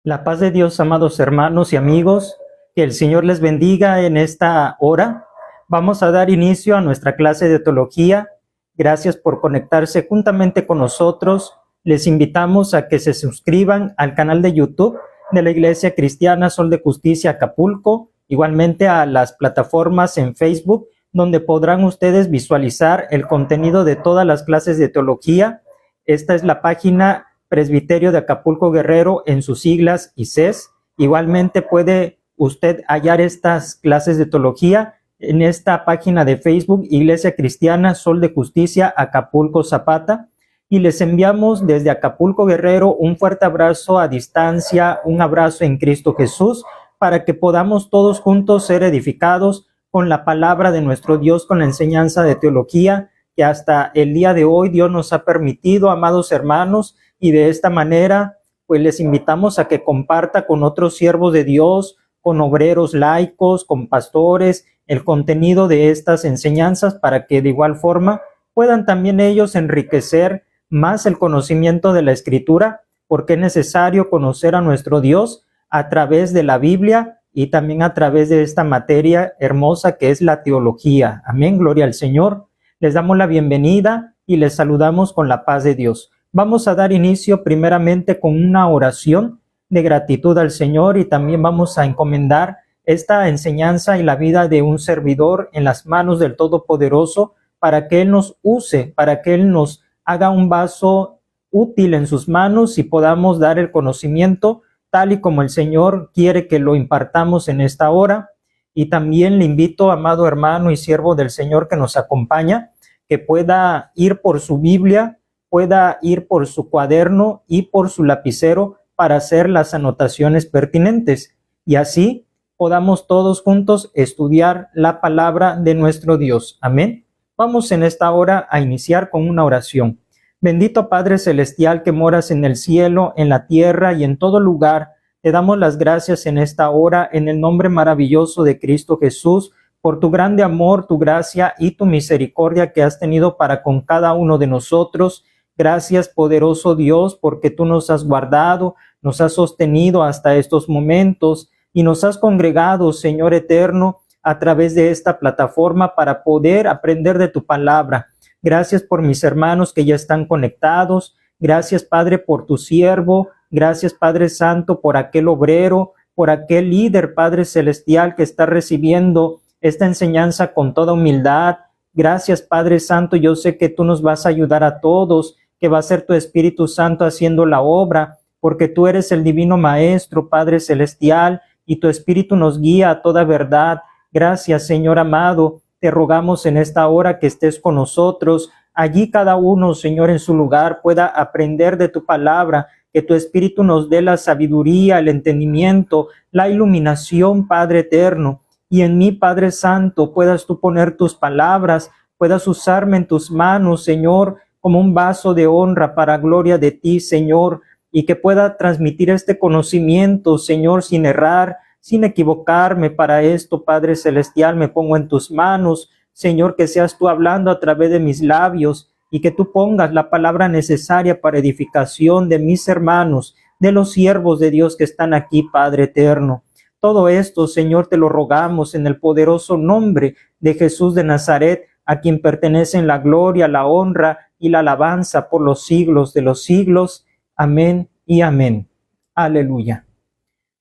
La paz de Dios, amados hermanos y amigos, que el Señor les bendiga en esta hora. Vamos a dar inicio a nuestra clase de teología. Gracias por conectarse juntamente con nosotros. Les invitamos a que se suscriban al canal de YouTube de la Iglesia Cristiana Sol de Justicia Acapulco, igualmente a las plataformas en Facebook, donde podrán ustedes visualizar el contenido de todas las clases de teología. Esta es la página Presbiterio de Acapulco Guerrero, en sus siglas ICES. Igualmente puede usted hallar estas clases de teología en esta página de Facebook, Iglesia Cristiana Sol de Justicia Acapulco Zapata. Y les enviamos desde Acapulco Guerrero un fuerte abrazo a distancia, un abrazo en Cristo Jesús, para que podamos todos juntos ser edificados con la palabra de nuestro Dios, con la enseñanza de teología que hasta el día de hoy Dios nos ha permitido, amados hermanos. Y de esta manera, pues les invitamos a que comparta con otros siervos de Dios, con obreros laicos, con pastores, el contenido de estas enseñanzas, para que de igual forma puedan también ellos enriquecer más el conocimiento de la Escritura, porque es necesario conocer a nuestro Dios a través de la Biblia y también a través de esta materia hermosa que es la teología. Amén, gloria al Señor. Les damos la bienvenida y les saludamos con la paz de Dios. Vamos a dar inicio primeramente con una oración de gratitud al Señor, y también vamos a encomendar esta enseñanza y la vida de un servidor en las manos del Todopoderoso, para que Él nos use, para que Él nos haga un vaso útil en sus manos y podamos dar el conocimiento tal y como el Señor quiere que lo impartamos en esta hora. Y también le invito, amado hermano y siervo del Señor que nos acompaña, que pueda ir por su Biblia, pueda ir por su cuaderno y por su lapicero para hacer las anotaciones pertinentes, y así podamos todos juntos estudiar la palabra de nuestro Dios. Amén. Vamos en esta hora a iniciar con una oración. Bendito Padre Celestial, que moras en el cielo, en la tierra y en todo lugar, te damos las gracias en esta hora, en el nombre maravilloso de Cristo Jesús, por tu grande amor, tu gracia y tu misericordia que has tenido para con cada uno de nosotros. Gracias, poderoso Dios, porque tú nos has guardado, nos has sostenido hasta estos momentos y nos has congregado, Señor eterno, a través de esta plataforma para poder aprender de tu palabra. Gracias por mis hermanos que ya están conectados. Gracias, Padre, por tu siervo. Gracias, Padre Santo, por aquel obrero, por aquel líder, Padre Celestial, que está recibiendo esta enseñanza con toda humildad. Gracias, Padre Santo. Yo sé que tú nos vas a ayudar a todos, que va a ser tu Espíritu Santo haciendo la obra, porque tú eres el divino Maestro, Padre Celestial, y tu Espíritu nos guía a toda verdad. Gracias, Señor amado. Te rogamos en esta hora que estés con nosotros. Allí cada uno, Señor, en su lugar pueda aprender de tu palabra, que tu Espíritu nos dé la sabiduría, el entendimiento, la iluminación, Padre eterno. Y en mí, Padre Santo, puedas tú poner tus palabras, puedas usarme en tus manos, Señor, como un vaso de honra para gloria de ti, Señor, y que pueda transmitir este conocimiento, Señor, sin errar, sin equivocarme. Para esto, Padre Celestial, me pongo en tus manos, Señor, que seas tú hablando a través de mis labios y que tú pongas la palabra necesaria para edificación de mis hermanos, de los siervos de Dios que están aquí, Padre eterno. Todo esto, Señor, te lo rogamos en el poderoso nombre de Jesús de Nazaret, a quien pertenecen la gloria, la honra y la alabanza por los siglos de los siglos. Amén y amén. Aleluya.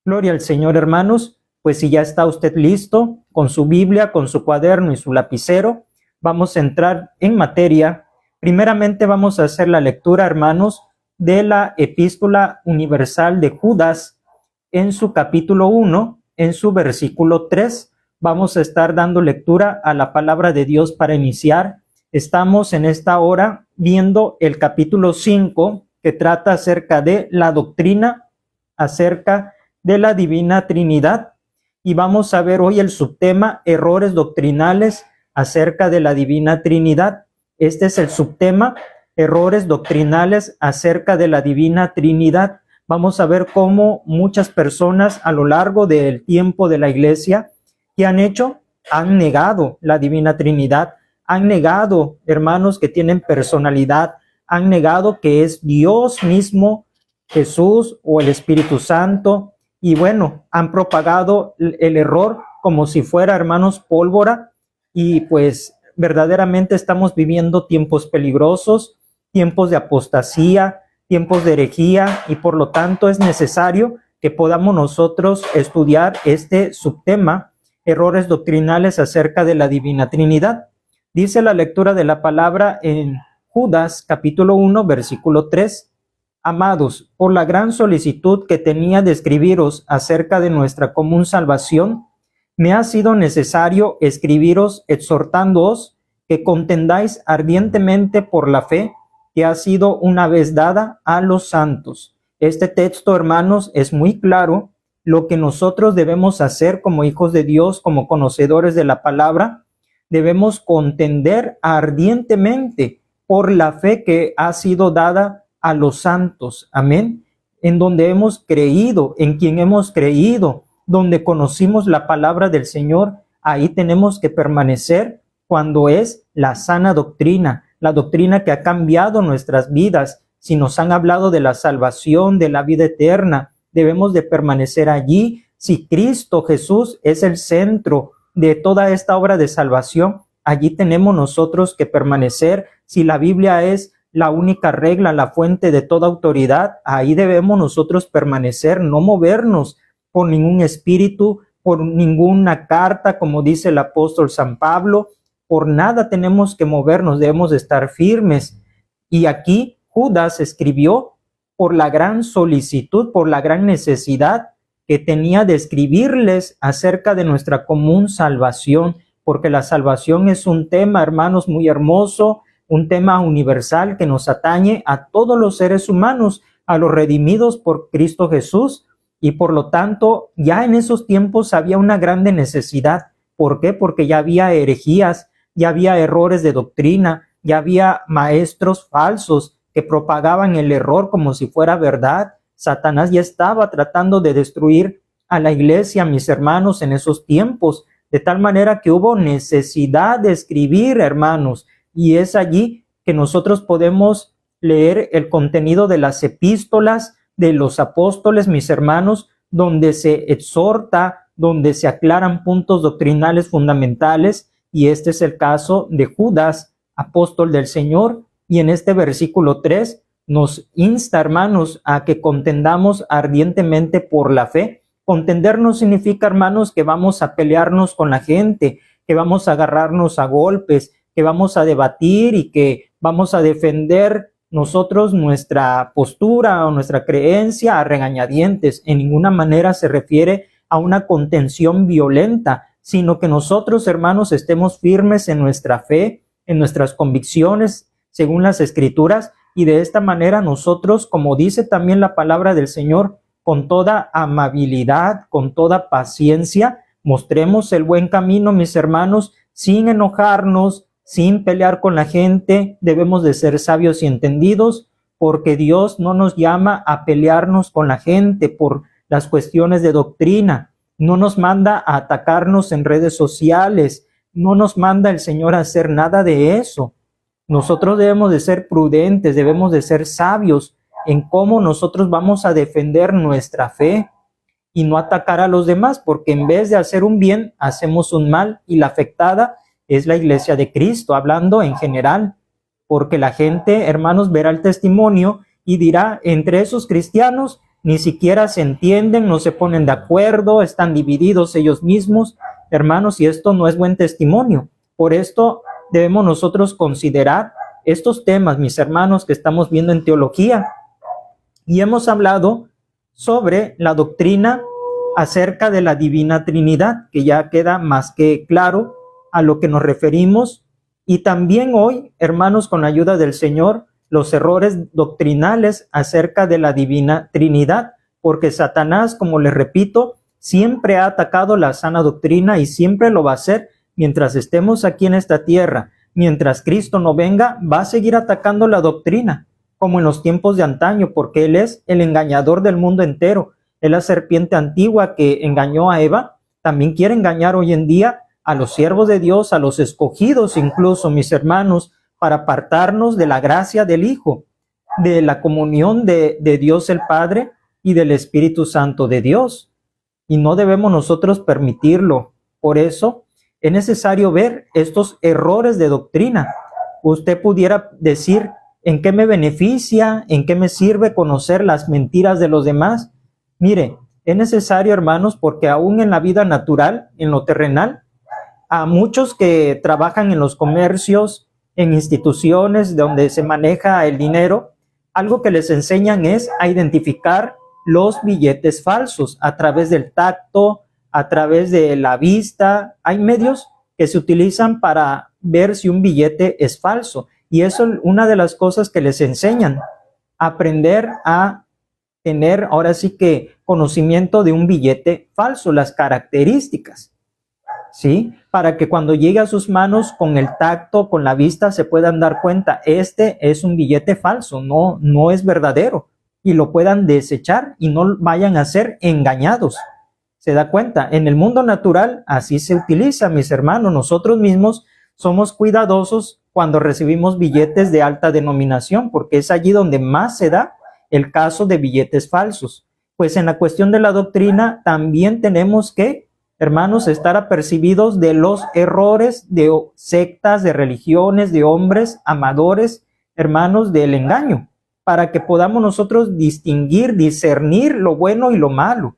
Gloria al Señor, hermanos. Pues si ya está usted listo con su Biblia, con su cuaderno y su lapicero, vamos a entrar en materia. Primeramente vamos a hacer la lectura, hermanos, de la Epístola Universal de Judas, en su capítulo 1, en su versículo 3. Vamos a estar dando lectura a la palabra de Dios para iniciar. Estamos en esta hora viendo el capítulo 5, que trata acerca de la doctrina, acerca de la Divina Trinidad. Y vamos a ver hoy el subtema, errores doctrinales acerca de la Divina Trinidad. Este es el subtema, errores doctrinales acerca de la Divina Trinidad. Vamos a ver cómo muchas personas a lo largo del tiempo de la iglesia, ¿qué han hecho? Han negado la Divina Trinidad, han negado, hermanos, que tienen personalidad, han negado que es Dios mismo Jesús o el Espíritu Santo. Y bueno, han propagado el error como si fuera, hermanos, pólvora. Y pues verdaderamente estamos viviendo tiempos peligrosos, tiempos de apostasía, tiempos de herejía, y por lo tanto es necesario que podamos nosotros estudiar este subtema, errores doctrinales acerca de la Divina Trinidad. Dice la lectura de la palabra en Judas capítulo 1, versículo 3. Amados, por la gran solicitud que tenía de escribiros acerca de nuestra común salvación, me ha sido necesario escribiros exhortándoos que contendáis ardientemente por la fe que ha sido una vez dada a los santos. Este texto, hermanos, es muy claro lo que nosotros debemos hacer como hijos de Dios, como conocedores de la palabra. Debemos contender ardientemente por la fe que ha sido dada a los santos, amén, en donde hemos creído, en quien hemos creído, donde conocimos la palabra del Señor. Ahí tenemos que permanecer cuando es la sana doctrina, la doctrina que ha cambiado nuestras vidas. Si nos han hablado de la salvación, de la vida eterna, debemos de permanecer allí. Si Cristo Jesús es el centro de toda esta obra de salvación, allí tenemos nosotros que permanecer. Si la Biblia es la única regla, la fuente de toda autoridad, ahí debemos nosotros permanecer, no movernos por ningún espíritu, por ninguna carta, como dice el apóstol San Pablo. Por nada tenemos que movernos, debemos de estar firmes. Y aquí Judas escribió por la gran solicitud, por la gran necesidad que tenía de escribirles acerca de nuestra común salvación, porque la salvación es un tema, hermanos, muy hermoso, un tema universal que nos atañe a todos los seres humanos, a los redimidos por Cristo Jesús, y por lo tanto ya en esos tiempos había una grande necesidad. ¿Por qué? Porque ya había herejías, ya había errores de doctrina, ya había maestros falsos que propagaban el error como si fuera verdad. Satanás ya estaba tratando de destruir a la iglesia, mis hermanos, en esos tiempos, de tal manera que hubo necesidad de escribir, hermanos, y es allí que nosotros podemos leer el contenido de las epístolas de los apóstoles, mis hermanos, donde se exhorta, donde se aclaran puntos doctrinales fundamentales, y este es el caso de Judas, apóstol del Señor. Y en este versículo 3 nos insta, hermanos, a que contendamos ardientemente por la fe. Contender no significa, hermanos, que vamos a pelearnos con la gente, que vamos a agarrarnos a golpes, que vamos a debatir y que vamos a defender nosotros nuestra postura o nuestra creencia a regañadientes. En ninguna manera se refiere a una contención violenta, sino que nosotros, hermanos, estemos firmes en nuestra fe, en nuestras convicciones, según las Escrituras, y de esta manera nosotros, como dice también la palabra del Señor, con toda amabilidad, con toda paciencia, mostremos el buen camino, mis hermanos, sin enojarnos, sin pelear con la gente. Debemos de ser sabios y entendidos, porque Dios no nos llama a pelearnos con la gente por las cuestiones de doctrina. No nos manda a atacarnos en redes sociales. No nos manda el Señor a hacer nada de eso. Nosotros debemos de ser prudentes, debemos de ser sabios en cómo nosotros vamos a defender nuestra fe y no atacar a los demás, porque en vez de hacer un bien, hacemos un mal, y la afectada es la iglesia de Cristo, hablando en general, porque la gente, hermanos, verá el testimonio y dirá, entre esos cristianos ni siquiera se entienden, no se ponen de acuerdo, están divididos ellos mismos, hermanos, y esto no es buen testimonio. Por esto debemos nosotros considerar estos temas, mis hermanos, que estamos viendo en teología, y hemos hablado sobre la doctrina acerca de la Divina Trinidad, que ya queda más que claro a lo que nos referimos. Y también hoy, hermanos, con la ayuda del Señor, los errores doctrinales acerca de la Divina Trinidad, porque Satanás, como les repito, siempre ha atacado la sana doctrina y siempre lo va a hacer mientras estemos aquí en esta tierra. Mientras Cristo no venga, va a seguir atacando la doctrina, como en los tiempos de antaño, porque Él es el engañador del mundo entero. Es la serpiente antigua que engañó a Eva, también quiere engañar hoy en día a los siervos de Dios, a los escogidos incluso, mis hermanos, para apartarnos de la gracia del Hijo. de la comunión de Dios el Padre y del Espíritu Santo de Dios. Y no debemos nosotros permitirlo. Por eso es necesario ver estos errores de doctrina. Usted pudiera decir, ¿en qué me beneficia? ¿En qué me sirve conocer las mentiras de los demás? Mire, es necesario, hermanos, porque aún en la vida natural, en lo terrenal, a muchos que trabajan en los comercios, en instituciones donde se maneja el dinero, algo que les enseñan es a identificar los billetes falsos a través del tacto, a través de la vista. Hay medios que se utilizan para ver si un billete es falso. Y eso es una de las cosas que les enseñan, aprender a tener ahora sí que conocimiento de un billete falso, las características, ¿sí? Para que cuando llegue a sus manos con el tacto, con la vista, se puedan dar cuenta, este es un billete falso, no es verdadero, y lo puedan desechar y no vayan a ser engañados. ¿Se da cuenta? En el mundo natural así se utiliza, mis hermanos. Nosotros mismos somos cuidadosos cuando recibimos billetes de alta denominación, porque es allí donde más se da el caso de billetes falsos. Pues en la cuestión de la doctrina también tenemos que, hermanos, estar apercibidos de los errores de sectas, de religiones, de hombres amadores, hermanos, del engaño, para que podamos nosotros distinguir, discernir lo bueno y lo malo.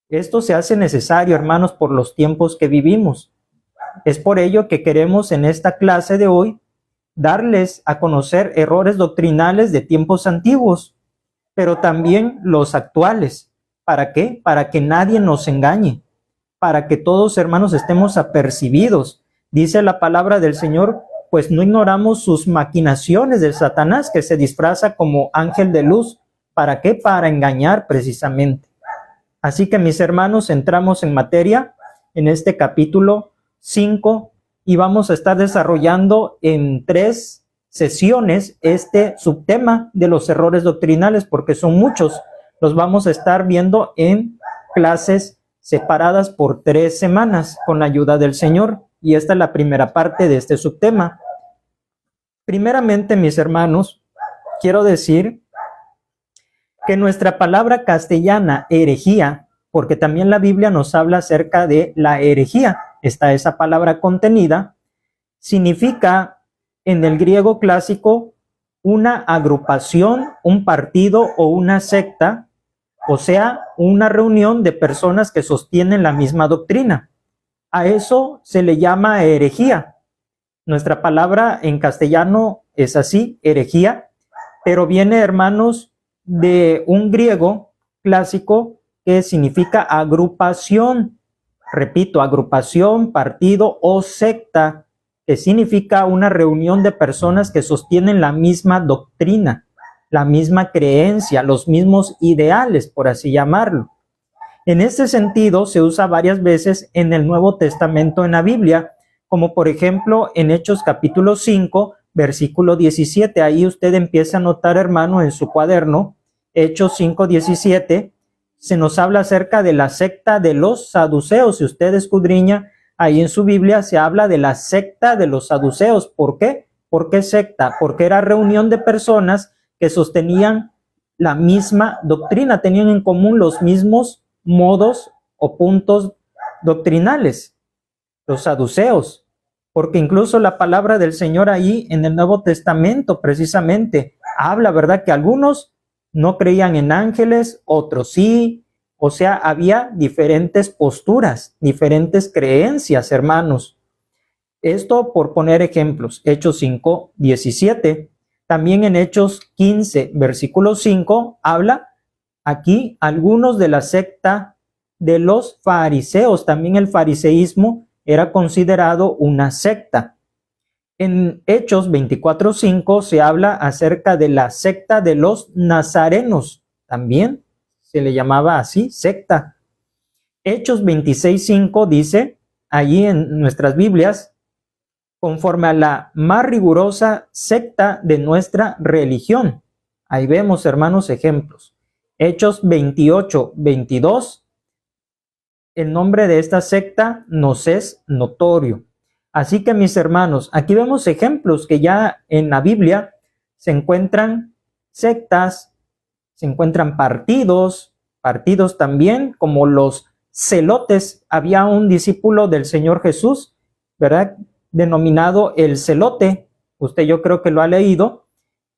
Esto se hace necesario, hermanos, por los tiempos que vivimos. Es por ello que queremos en esta clase de hoy darles a conocer errores doctrinales de tiempos antiguos, pero también los actuales. ¿Para qué? Para que nadie nos engañe, para que todos, hermanos, estemos apercibidos. Dice la palabra del Señor, pues no ignoramos sus maquinaciones de Satanás, que se disfraza como ángel de luz. ¿Para qué? Para engañar precisamente. Así que, mis hermanos, entramos en materia en este capítulo 5 y vamos a estar desarrollando en 3 sesiones este subtema de los errores doctrinales, porque son muchos. Los vamos a estar viendo en clases separadas por 3 semanas con la ayuda del Señor, y esta es la primera parte de este subtema. Primeramente, mis hermanos, quiero decir que nuestra palabra castellana, herejía, porque también la Biblia nos habla acerca de la herejía, está esa palabra contenida, significa en el griego clásico una agrupación, un partido o una secta, o sea, una reunión de personas que sostienen la misma doctrina. A eso se le llama herejía. Nuestra palabra en castellano es así, herejía, pero viene, hermanos, de un griego clásico que significa agrupación. Repito, agrupación, partido o secta, que significa una reunión de personas que sostienen la misma doctrina, la misma creencia, los mismos ideales, por así llamarlo. En este sentido, se usa varias veces en el Nuevo Testamento en la Biblia, como por ejemplo en Hechos capítulo 5, versículo 17. Ahí usted empieza a notar, hermano, en su cuaderno, Hechos 5, 17, se nos habla acerca de la secta de los saduceos. Si usted escudriña ahí en su Biblia, se habla de la secta de los saduceos. ¿Por qué? ¿Por qué secta? Porque era reunión de personas que sostenían la misma doctrina, tenían en común los mismos modos o puntos doctrinales, los saduceos, porque incluso la palabra del Señor ahí en el Nuevo Testamento precisamente habla, ¿verdad?, que algunos no creían en ángeles, otros sí. O sea, había diferentes posturas, diferentes creencias, hermanos. Esto por poner ejemplos. Hechos 5, 17. También en Hechos 15, versículo 5, habla aquí algunos de la secta de los fariseos. También el fariseísmo era considerado una secta. En Hechos 24:5 se habla acerca de la secta de los nazarenos. También se le llamaba así, secta. Hechos 26:5 dice, allí en nuestras Biblias, conforme a la más rigurosa secta de nuestra religión. Ahí vemos, hermanos, ejemplos. Hechos 28:22, el nombre de esta secta nos es notorio. Así que, mis hermanos, aquí vemos ejemplos que ya en la Biblia se encuentran sectas, se encuentran partidos también, como los celotes. Había un discípulo del Señor Jesús, ¿verdad?, denominado el celote. Usted, yo creo que lo ha leído.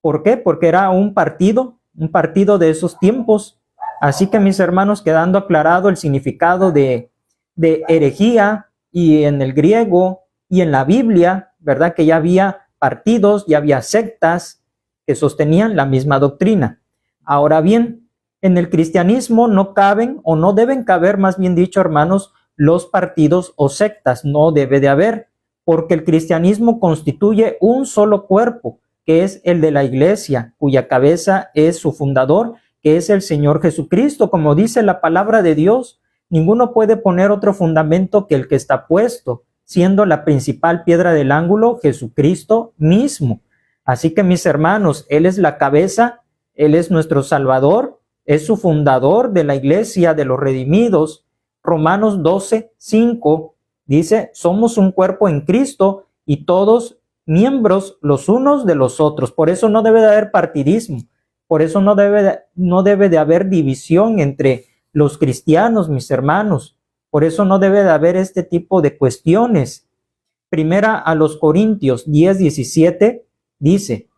¿Por qué? Porque era un partido de esos tiempos. Así que, mis hermanos, quedando aclarado el significado de herejía, y en el griego y en la Biblia, ¿verdad?, que ya había partidos, ya había sectas que sostenían la misma doctrina. Ahora bien, en el cristianismo no caben, o no deben caber, más bien dicho, hermanos, los partidos o sectas. No debe de haber, porque el cristianismo constituye un solo cuerpo, que es el de la iglesia, cuya cabeza es su fundador, que es el Señor Jesucristo. Como dice la palabra de Dios, ninguno puede poner otro fundamento que el que está puesto, siendo la principal piedra del ángulo Jesucristo mismo. Así que, mis hermanos, Él es la cabeza, Él es nuestro Salvador, es su fundador de la iglesia de los redimidos. Romanos 12:5 dice: somos un cuerpo en Cristo y todos miembros los unos de los otros. Por eso no debe de haber partidismo, por eso no debe de haber división entre los cristianos, mis hermanos. Por eso no debe de haber este tipo de cuestiones. Primera a los Corintios 10:17 dice: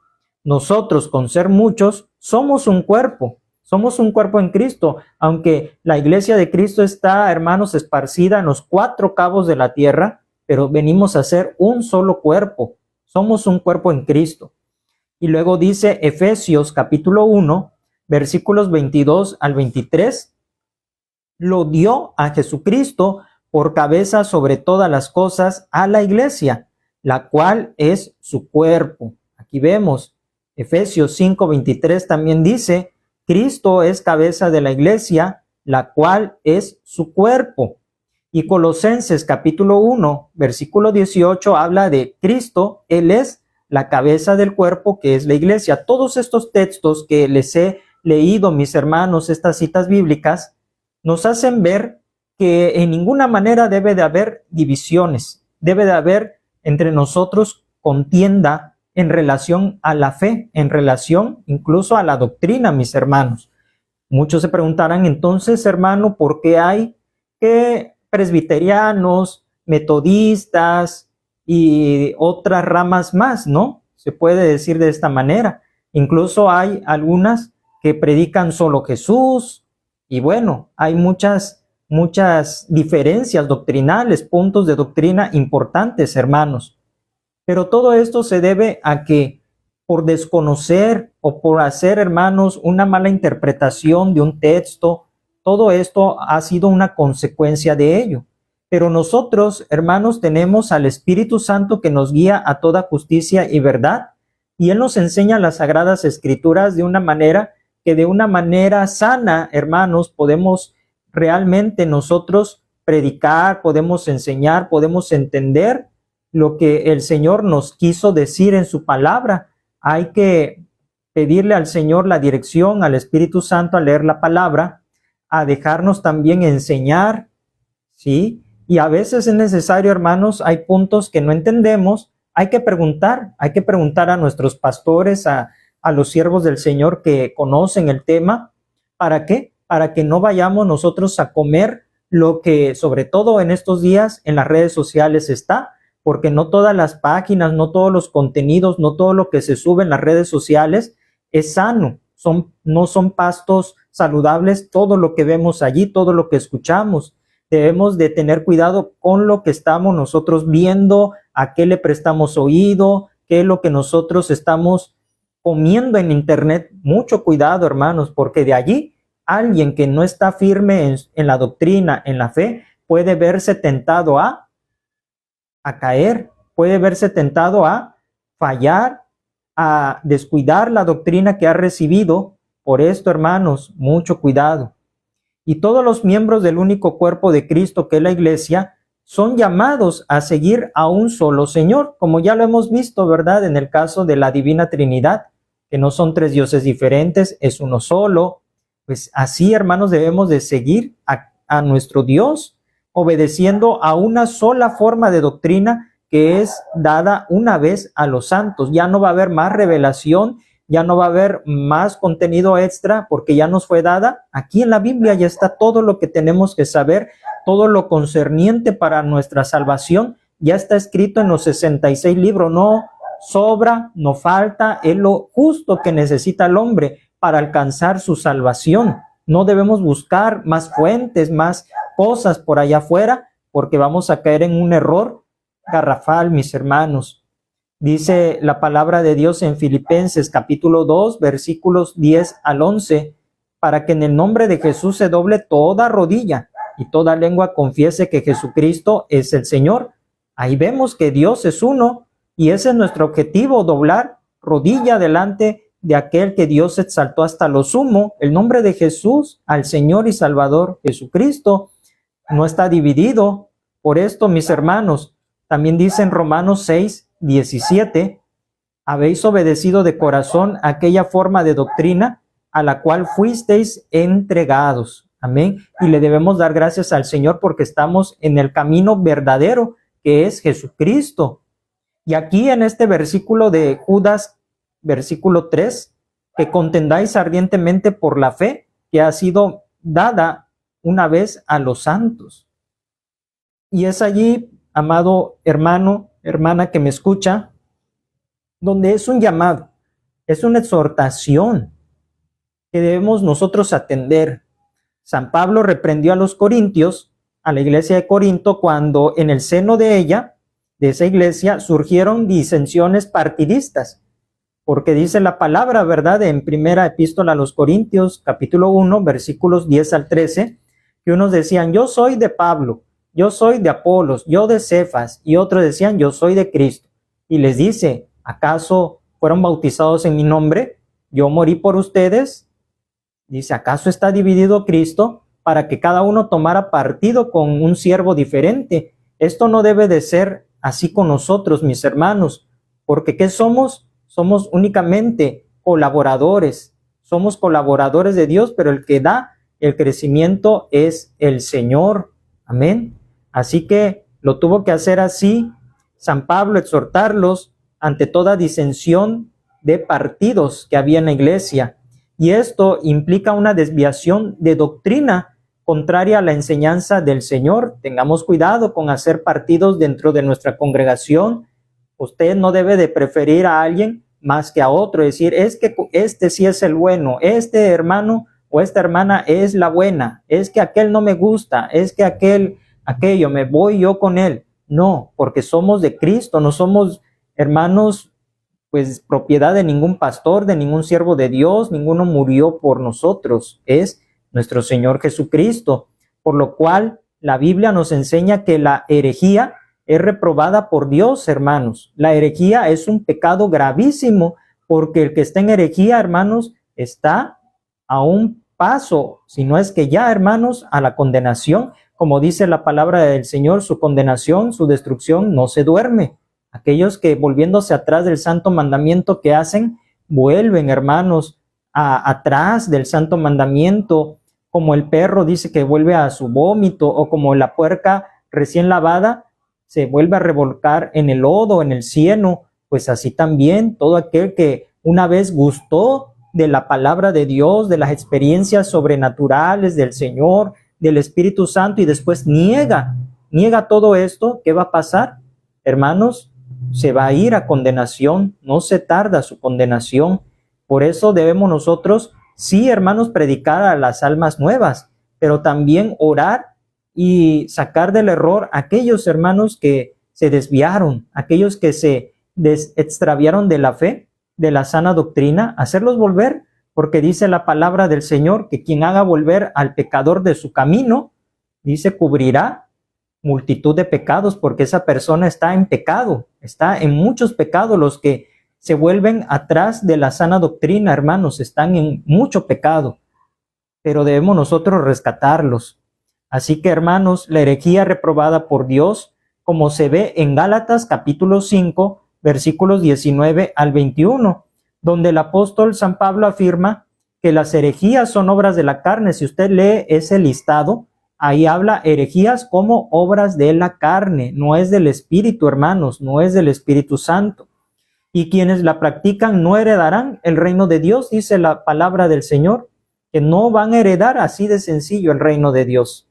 nosotros, con ser muchos, somos un cuerpo en Cristo. Aunque la iglesia de Cristo está, hermanos, esparcida en los 4 cabos de la tierra, pero venimos a ser un solo cuerpo. Somos un cuerpo en Cristo. Y luego dice Efesios capítulo 1, versículos 22 al 23, lo dio a Jesucristo por cabeza sobre todas las cosas a la iglesia, la cual es su cuerpo. Aquí vemos, Efesios 5:23 también dice: Cristo es cabeza de la iglesia, la cual es su cuerpo. Y Colosenses capítulo 1, versículo 18 habla de Cristo, Él es la cabeza del cuerpo, que es la iglesia. Todos estos textos que les he leído, mis hermanos, estas citas bíblicas, nos hacen ver que en ninguna manera debe de haber divisiones, debe de haber entre nosotros contienda en relación a la fe, en relación incluso a la doctrina, mis hermanos. Muchos se preguntarán entonces, hermano, ¿por qué hay que presbiterianos, metodistas y otras ramas más, no? Se puede decir de esta manera. Incluso hay algunas que predican solo Jesús, y bueno, hay muchas diferencias doctrinales, puntos de doctrina importantes, hermanos. Pero todo esto se debe a que por desconocer o por hacer, hermanos, una mala interpretación de un texto, todo esto ha sido una consecuencia de ello. Pero nosotros, hermanos, tenemos al Espíritu Santo que nos guía a toda justicia y verdad, y Él nos enseña las Sagradas Escrituras de una manera que de una manera sana, hermanos, podemos realmente nosotros predicar, podemos enseñar, podemos entender lo que el Señor nos quiso decir en su palabra. Hay que pedirle al Señor la dirección, al Espíritu Santo, a leer la palabra, a dejarnos también enseñar, ¿sí? Y a veces es necesario, hermanos, hay puntos que no entendemos, hay que preguntar a nuestros pastores, a los siervos del Señor que conocen el tema. ¿Para qué? Para que no vayamos nosotros a comer lo que, sobre todo en estos días, en las redes sociales está, porque no todas las páginas, no todos los contenidos, no todo lo que se sube en las redes sociales es sano, no son pastos saludables todo lo que vemos allí, todo lo que escuchamos. Debemos de tener cuidado con lo que estamos nosotros viendo, a qué le prestamos oído, qué es lo que nosotros estamos comiendo en internet. Mucho cuidado, hermanos, porque de allí alguien que no está firme en la doctrina, en la fe, puede verse tentado a caer, puede verse tentado a fallar, a descuidar la doctrina que ha recibido. Por esto, hermanos, mucho cuidado. Y todos los miembros del único cuerpo de Cristo, que es la iglesia, son llamados a seguir a un solo Señor, como ya lo hemos visto, ¿verdad?, en el caso de la Divina Trinidad, que no son 3 dioses diferentes, es uno solo. Pues así, hermanos, debemos de seguir a nuestro Dios, obedeciendo a una sola forma de doctrina que es dada una vez a los santos. Ya no va a haber más revelación ya no va a haber más contenido extra porque ya nos fue dada. Aquí en la Biblia ya está todo lo que tenemos que saber, todo lo concerniente para nuestra salvación, ya está escrito en los 66 libros, no sobra, no falta, es lo justo que necesita el hombre para alcanzar su salvación. No debemos buscar más fuentes, más cosas por allá afuera, porque vamos a caer en un error garrafal, mis hermanos. Dice la palabra de Dios en Filipenses capítulo 2, versículos 10 al 11, para que en el nombre de Jesús se doble toda rodilla y toda lengua confiese que Jesucristo es el Señor. Ahí vemos que Dios es uno y ese es nuestro objetivo, doblar rodilla delante de aquel que Dios exaltó hasta lo sumo, el nombre de Jesús, al Señor y Salvador Jesucristo. No está dividido. Por esto, mis hermanos, también dice en Romanos 6, 17, habéis obedecido de corazón aquella forma de doctrina a la cual fuisteis entregados. Amén. Y le debemos dar gracias al Señor porque estamos en el camino verdadero que es Jesucristo. Y aquí en este versículo de Judas, versículo 3, que contendáis ardientemente por la fe que ha sido dada una vez a los santos. Y es allí, amado hermano, hermana que me escucha, donde es un llamado, es una exhortación que debemos nosotros atender. San Pablo reprendió a los corintios, a la iglesia de Corinto, cuando en el seno de ella, de esa iglesia, surgieron disensiones partidistas, porque dice la palabra, ¿verdad?, en primera epístola a los Corintios, capítulo 1, versículos 10 al 13, que unos decían, yo soy de Pablo, yo soy de Apolos, yo de Cefas, y otros decían, yo soy de Cristo. Y les dice, ¿acaso fueron bautizados en mi nombre? Yo morí por ustedes. Dice, ¿acaso está dividido Cristo para que cada uno tomara partido con un siervo diferente? Esto no debe de ser así con nosotros, mis hermanos, porque ¿qué somos? Somos únicamente colaboradores. Somos colaboradores de Dios, pero el que da el crecimiento es el Señor. Amén. Así que lo tuvo que hacer así San Pablo, exhortarlos ante toda disensión de partidos que había en la iglesia. Y esto implica una desviación de doctrina contraria a la enseñanza del Señor. Tengamos cuidado con hacer partidos dentro de nuestra congregación. Usted no debe de preferir a alguien más que a otro, decir, es que este sí es el bueno, este hermano o esta hermana es la buena, es que aquel no me gusta, es que aquello, me voy yo con él. No, porque somos de Cristo, no somos hermanos, pues propiedad de ningún pastor, de ningún siervo de Dios, ninguno murió por nosotros, es nuestro Señor Jesucristo, por lo cual la Biblia nos enseña que la herejía es reprobada por Dios, hermanos. La herejía es un pecado gravísimo, porque el que está en herejía, hermanos, está a un paso, si no es que ya, hermanos, a la condenación. Como dice la palabra del Señor, su condenación, su destrucción no se duerme. Aquellos que volviéndose atrás del santo mandamiento que hacen, vuelven, hermanos, atrás del santo mandamiento, como el perro dice que vuelve a su vómito, o como la puerca recién lavada se vuelve a revolcar en el lodo, en el cieno, pues así también todo aquel que una vez gustó de la palabra de Dios, de las experiencias sobrenaturales del Señor, del Espíritu Santo, y después niega todo esto, ¿qué va a pasar? Hermanos, se va a ir a condenación, no se tarda su condenación. Por eso debemos nosotros, sí, hermanos, predicar a las almas nuevas, pero también orar y sacar del error a aquellos hermanos que se desviaron, aquellos que se extraviaron de la fe, de la sana doctrina, hacerlos volver, porque dice la palabra del Señor que quien haga volver al pecador de su camino, dice, cubrirá multitud de pecados, porque esa persona está en pecado, está en muchos pecados. Los que se vuelven atrás de la sana doctrina, hermanos, están en mucho pecado, pero debemos nosotros rescatarlos. Así que, hermanos, la herejía reprobada por Dios, como se ve en Gálatas capítulo 5, versículos 19 al 21, donde el apóstol San Pablo afirma que las herejías son obras de la carne. Si usted lee ese listado, ahí habla herejías como obras de la carne, no es del Espíritu, hermanos, no es del Espíritu Santo. y quienes la practican no heredarán el reino de Dios, dice la palabra del Señor, que no van a heredar así de sencillo el reino de Dios.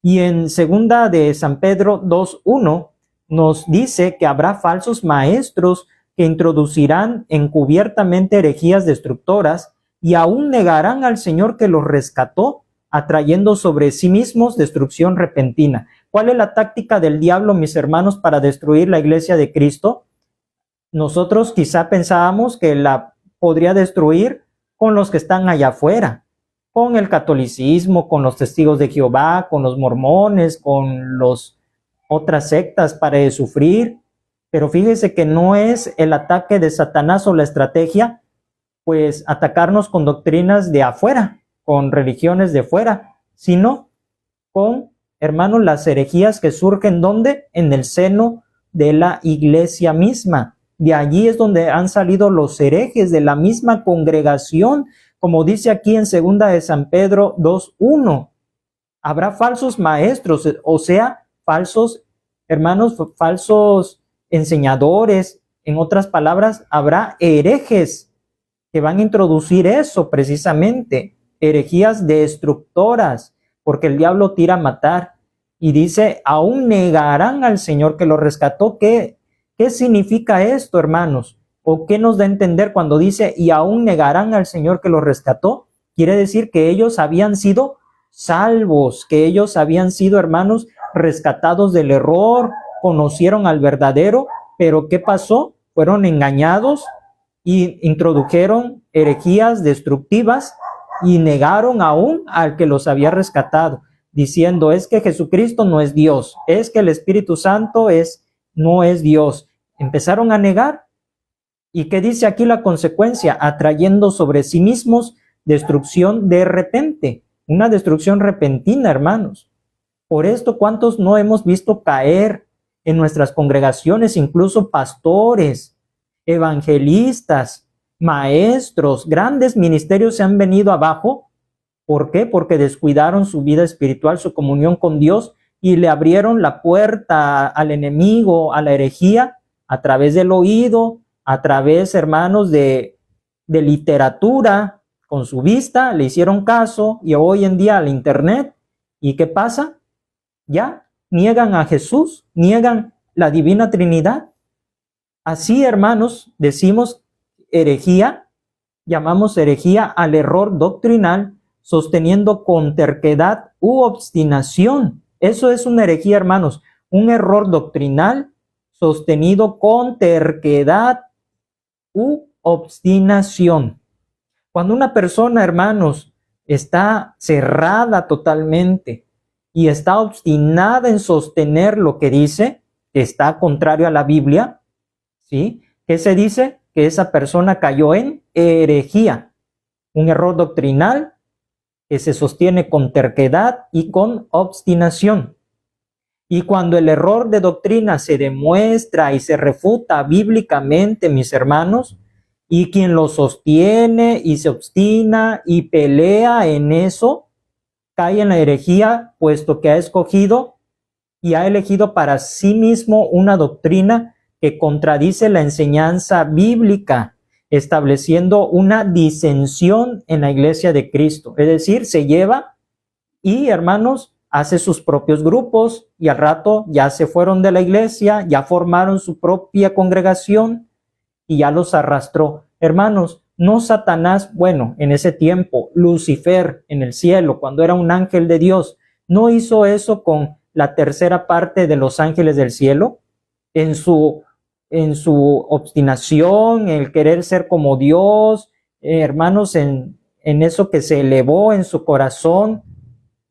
Y en segunda de San Pedro 2:1 nos dice que habrá falsos maestros que introducirán encubiertamente herejías destructoras y aún negarán al Señor que los rescató, atrayendo sobre sí mismos destrucción repentina. ¿Cuál es la táctica del diablo, mis hermanos, para destruir la iglesia de Cristo? Nosotros quizá pensábamos que la podría destruir con los que están allá afuera, con el catolicismo, con los testigos de Jehová, con los mormones, con los otras sectas para de sufrir. Pero fíjese que no es el ataque de Satanás o la estrategia, pues atacarnos con doctrinas de afuera, con religiones de fuera, sino con, hermanos, las herejías que surgen, ¿dónde? En el seno de la iglesia misma. De allí es donde han salido los herejes de la misma congregación, como dice aquí en segunda de San Pedro 2:1. Habrá falsos maestros, o sea, falsos, hermanos, falsos enseñadores. En otras palabras, habrá herejes que van a introducir eso precisamente, herejías destructoras, porque el diablo tira a matar. Y dice, aún negarán al Señor que lo rescató. ¿Qué significa esto, hermanos? ¿O qué nos da a entender cuando dice, y aún negarán al Señor que lo rescató? Quiere decir que ellos habían sido salvos, que ellos habían sido, hermanos, rescatados del error, conocieron al verdadero, pero ¿qué pasó? Fueron engañados y introdujeron herejías destructivas y negaron aún al que los había rescatado, diciendo, es que Jesucristo no es Dios, es que el Espíritu Santo no es Dios. Empezaron a negar. ¿Y qué dice aquí la consecuencia? Atrayendo sobre sí mismos destrucción de repente, una destrucción repentina, hermanos. Por esto, ¿cuántos no hemos visto caer en nuestras congregaciones, incluso pastores, evangelistas, maestros, grandes ministerios se han venido abajo? ¿Por qué? Porque descuidaron su vida espiritual, su comunión con Dios, y le abrieron la puerta al enemigo, a la herejía, a través del oído, a través, hermanos, de literatura, con su vista, le hicieron caso, y hoy en día al internet. ¿Y qué pasa? Ya niegan a Jesús, niegan la divina Trinidad. Así, hermanos, decimos herejía, llamamos herejía al error doctrinal, sosteniendo con terquedad u obstinación. Eso es una herejía, hermanos, un error doctrinal sostenido con terquedad u obstinación. Cuando una persona, hermanos, está cerrada totalmente y está obstinada en sostener lo que dice, que está contrario a la Biblia, ¿sí? ¿Qué se dice? Que esa persona cayó en herejía, un error doctrinal que se sostiene con terquedad y con obstinación. Y cuando el error de doctrina se demuestra y se refuta bíblicamente, mis hermanos, y quien lo sostiene y se obstina y pelea en eso, cae en la herejía, puesto que ha escogido y ha elegido para sí mismo una doctrina que contradice la enseñanza bíblica, estableciendo una disensión en la iglesia de Cristo. Es decir, se lleva y, hermanos, hace sus propios grupos y al rato ya se fueron de la iglesia, ya formaron su propia congregación y ya los arrastró. Hermanos, no Satanás, bueno, en ese tiempo, Lucifer en el cielo, cuando era un ángel de Dios, no hizo eso con la tercera parte de los ángeles del cielo, en su obstinación, el querer ser como Dios, hermanos, en eso que se elevó en su corazón,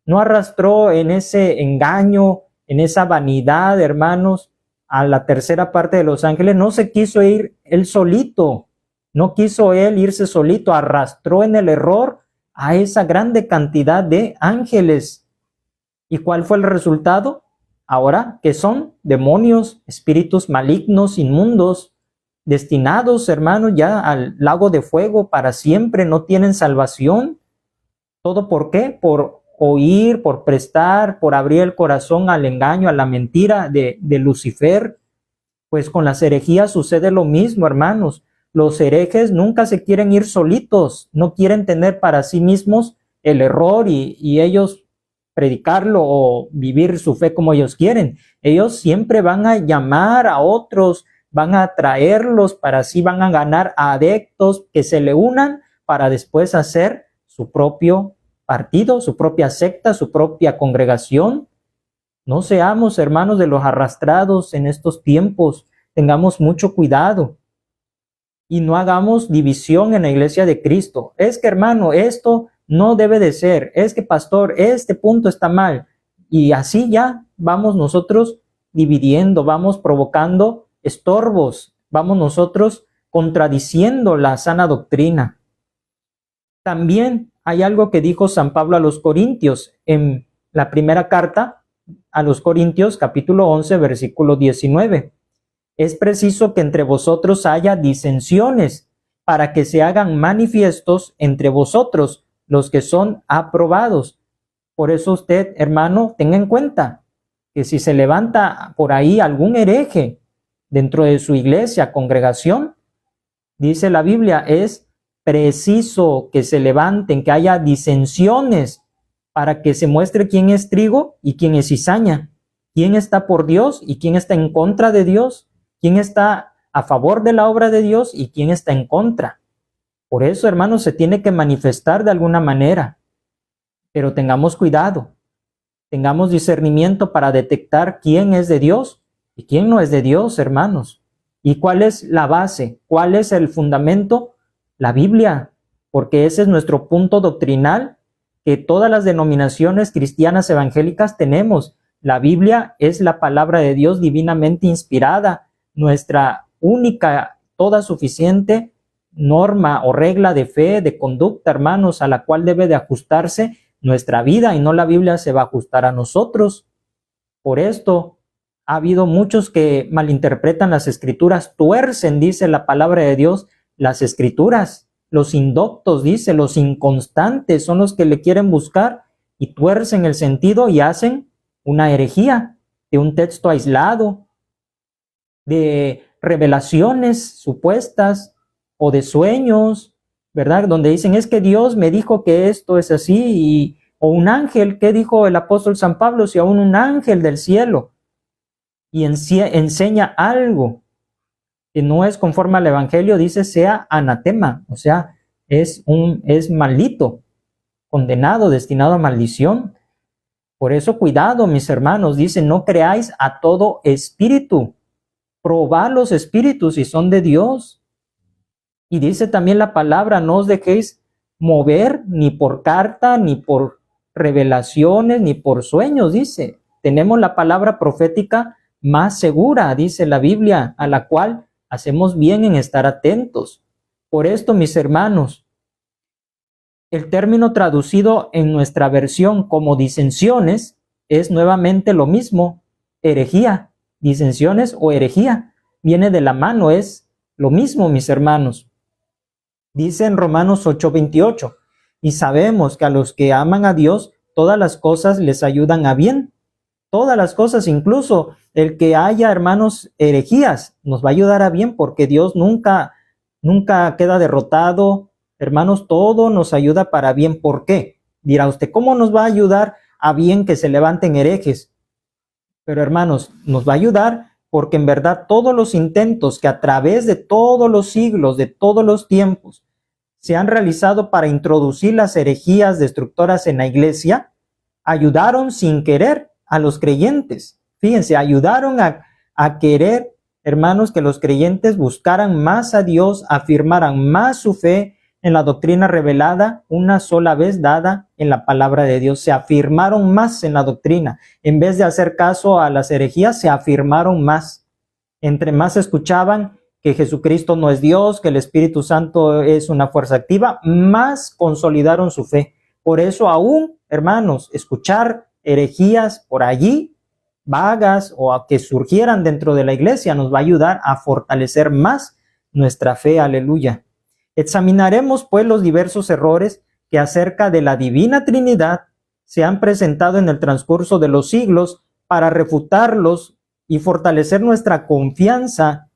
no arrastró en ese engaño, en esa vanidad, hermanos, a la tercera parte de los ángeles. No se quiso ir él solito, no quiso él irse solito, arrastró en el error a esa grande cantidad de ángeles. ¿Y cuál fue el resultado? Ahora, que son demonios, espíritus malignos, inmundos, destinados, hermanos, ya al lago de fuego para siempre, no tienen salvación. ¿Todo por qué? Por oír, por prestar, por abrir el corazón al engaño, a la mentira de Lucifer. Pues con las herejías sucede lo mismo, hermanos. Los herejes nunca se quieren ir solitos, no quieren tener para sí mismos el error y ellos predicarlo o vivir su fe como ellos quieren. Ellos siempre van a llamar a otros, van a atraerlos, para así van a ganar adeptos que se le unan para después hacer su propio partido, su propia secta, su propia congregación. No seamos, hermanos, de los arrastrados en estos tiempos. Tengamos mucho cuidado y no hagamos división en la iglesia de Cristo. Es que, hermano, esto no debe de ser. Es que, pastor, este punto está mal. Y así ya vamos nosotros dividiendo, vamos provocando estorbos, vamos nosotros contradiciendo la sana doctrina. También hay algo que dijo San Pablo a los Corintios en la primera carta a los Corintios, capítulo 11, versículo 19. Es preciso que entre vosotros haya disensiones, para que se hagan manifiestos entre vosotros los que son aprobados. Por eso usted, hermano, tenga en cuenta que si se levanta por ahí algún hereje dentro de su iglesia, congregación, dice la Biblia, es preciso que se levanten, que haya disensiones, para que se muestre quién es trigo y quién es cizaña, quién está por Dios y quién está en contra de Dios, quién está a favor de la obra de Dios y quién está en contra. Por eso, hermanos, se tiene que manifestar de alguna manera, pero tengamos cuidado, tengamos discernimiento para detectar quién es de Dios y quién no es de Dios, hermanos. ¿Y cuál es la base? ¿Cuál es el fundamento? La Biblia, porque ese es nuestro punto doctrinal que todas las denominaciones cristianas evangélicas tenemos. La Biblia es la palabra de Dios divinamente inspirada, nuestra única, toda suficiente norma o regla de fe, de conducta, hermanos, a la cual debe de ajustarse nuestra vida, y no la Biblia se va a ajustar a nosotros. Por esto ha habido muchos que malinterpretan las escrituras, tuercen, dice la palabra de Dios, las escrituras. Los indoctos, dice, los inconstantes son los que le quieren buscar y tuercen el sentido y hacen una herejía de un texto aislado, de revelaciones supuestas o de sueños, ¿verdad? Donde dicen, es que Dios me dijo que esto es así, o un ángel, ¿qué dijo el apóstol San Pablo? Si aún un ángel del cielo y enseña algo que no es conforme al evangelio, dice, sea anatema, o sea, es maldito, condenado, destinado a maldición. Por eso, cuidado, mis hermanos, dice, no creáis a todo espíritu, probad los espíritus si son de Dios. Y dice también la palabra, no os dejéis mover ni por carta, ni por revelaciones, ni por sueños, dice. Tenemos la palabra profética más segura, dice la Biblia, a la cual hacemos bien en estar atentos. Por esto, mis hermanos, el término traducido en nuestra versión como disensiones es nuevamente lo mismo, herejía. Disensiones o herejía viene de la mano, es lo mismo, mis hermanos. Dice en Romanos 8:28, y sabemos que a los que aman a Dios, todas las cosas les ayudan a bien. Todas las cosas, incluso el que haya, hermanos, herejías, nos va a ayudar a bien, porque Dios nunca queda derrotado. Hermanos, todo nos ayuda para bien. ¿Por qué? Dirá usted, ¿cómo nos va a ayudar a bien que se levanten herejes? Pero, hermanos, nos va a ayudar porque en verdad todos los intentos que a través de todos los siglos, de todos los tiempos, se han realizado para introducir las herejías destructoras en la iglesia, ayudaron sin querer a los creyentes. Fíjense, ayudaron a querer, hermanos, que los creyentes buscaran más a Dios, afirmaran más su fe en la doctrina revelada una sola vez dada en la palabra de Dios. Se afirmaron más en la doctrina. En vez de hacer caso a las herejías, se afirmaron más. Entre más escuchaban que Jesucristo no es Dios, que el Espíritu Santo es una fuerza activa, más consolidaron su fe. Por eso aún, hermanos, escuchar herejías por allí, vagas o a que surgieran dentro de la iglesia, nos va a ayudar a fortalecer más nuestra fe. Aleluya. Examinaremos pues los diversos errores que acerca de la Divina Trinidad se han presentado en el transcurso de los siglos para refutarlos y fortalecer nuestra confianza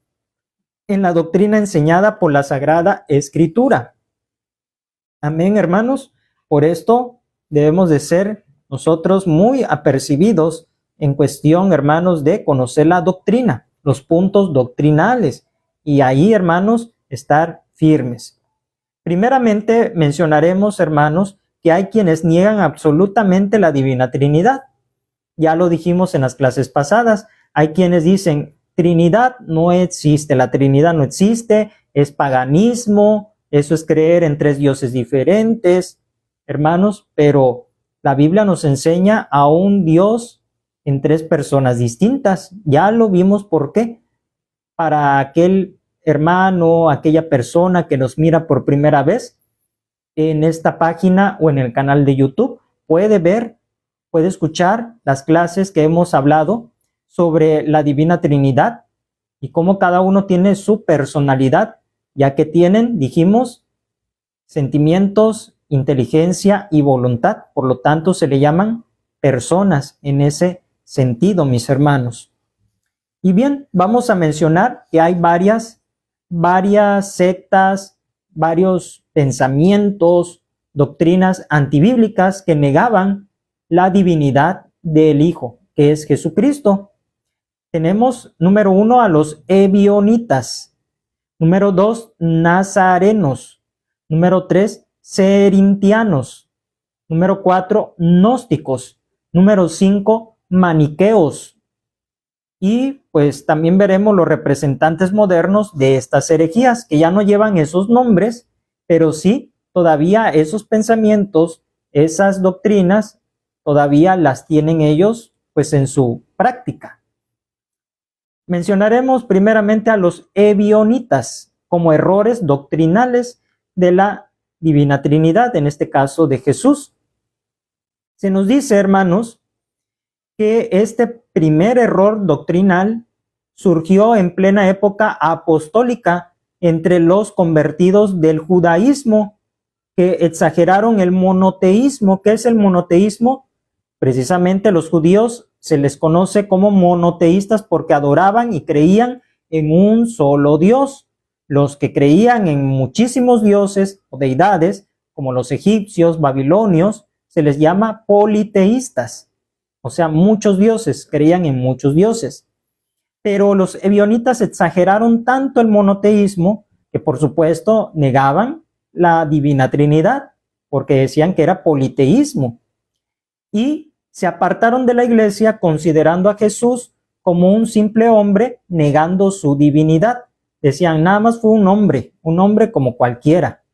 en la doctrina enseñada por la Sagrada Escritura. Amén, hermanos. Por esto debemos de ser nosotros muy apercibidos en cuestión, hermanos, de conocer la doctrina, los puntos doctrinales, y ahí, hermanos, estar firmes. Primeramente mencionaremos, hermanos, que hay quienes niegan absolutamente la Divina Trinidad. Ya lo dijimos en las clases pasadas. Hay quienes dicen, Trinidad no existe, la Trinidad no existe, es paganismo, eso es creer en tres dioses diferentes, hermanos, pero la Biblia nos enseña a un Dios en tres personas distintas. Ya lo vimos por qué. Para aquel hermano, aquella persona que nos mira por primera vez en esta página o en el canal de YouTube, puede ver, puede escuchar las clases que hemos hablado sobre la Divina Trinidad y cómo cada uno tiene su personalidad, ya que tienen, dijimos, sentimientos, inteligencia y voluntad. Por lo tanto, se le llaman personas en ese sentido, mis hermanos. Y bien, vamos a mencionar que hay varias sectas, varios pensamientos, doctrinas antibíblicas que negaban la divinidad del Hijo, que es Jesucristo. Tenemos, número 1, a los ebionitas. Número 2, nazarenos. Número 3, cerintianos. Número 4, gnósticos. Número 5, maniqueos. Y pues también veremos los representantes modernos de estas herejías, que ya no llevan esos nombres, pero sí todavía esos pensamientos, esas doctrinas, todavía las tienen ellos pues en su práctica. Mencionaremos primeramente a los ebionitas como errores doctrinales de la Divina Trinidad, en este caso de Jesús. Se nos dice, hermanos, que este primer error doctrinal surgió en plena época apostólica entre los convertidos del judaísmo, que exageraron el monoteísmo. ¿Qué es el monoteísmo? Precisamente los judíos se les conoce como monoteístas porque adoraban y creían en un solo Dios. Los que creían en muchísimos dioses o deidades, como los egipcios, babilonios, se les llama politeístas. O sea, muchos dioses, creían en muchos dioses. Pero los ebionitas exageraron tanto el monoteísmo que, por supuesto, negaban la Divina Trinidad, porque decían que era politeísmo. Y se apartaron de la iglesia considerando a Jesús como un simple hombre, negando su divinidad. Decían, nada más fue un hombre como cualquiera.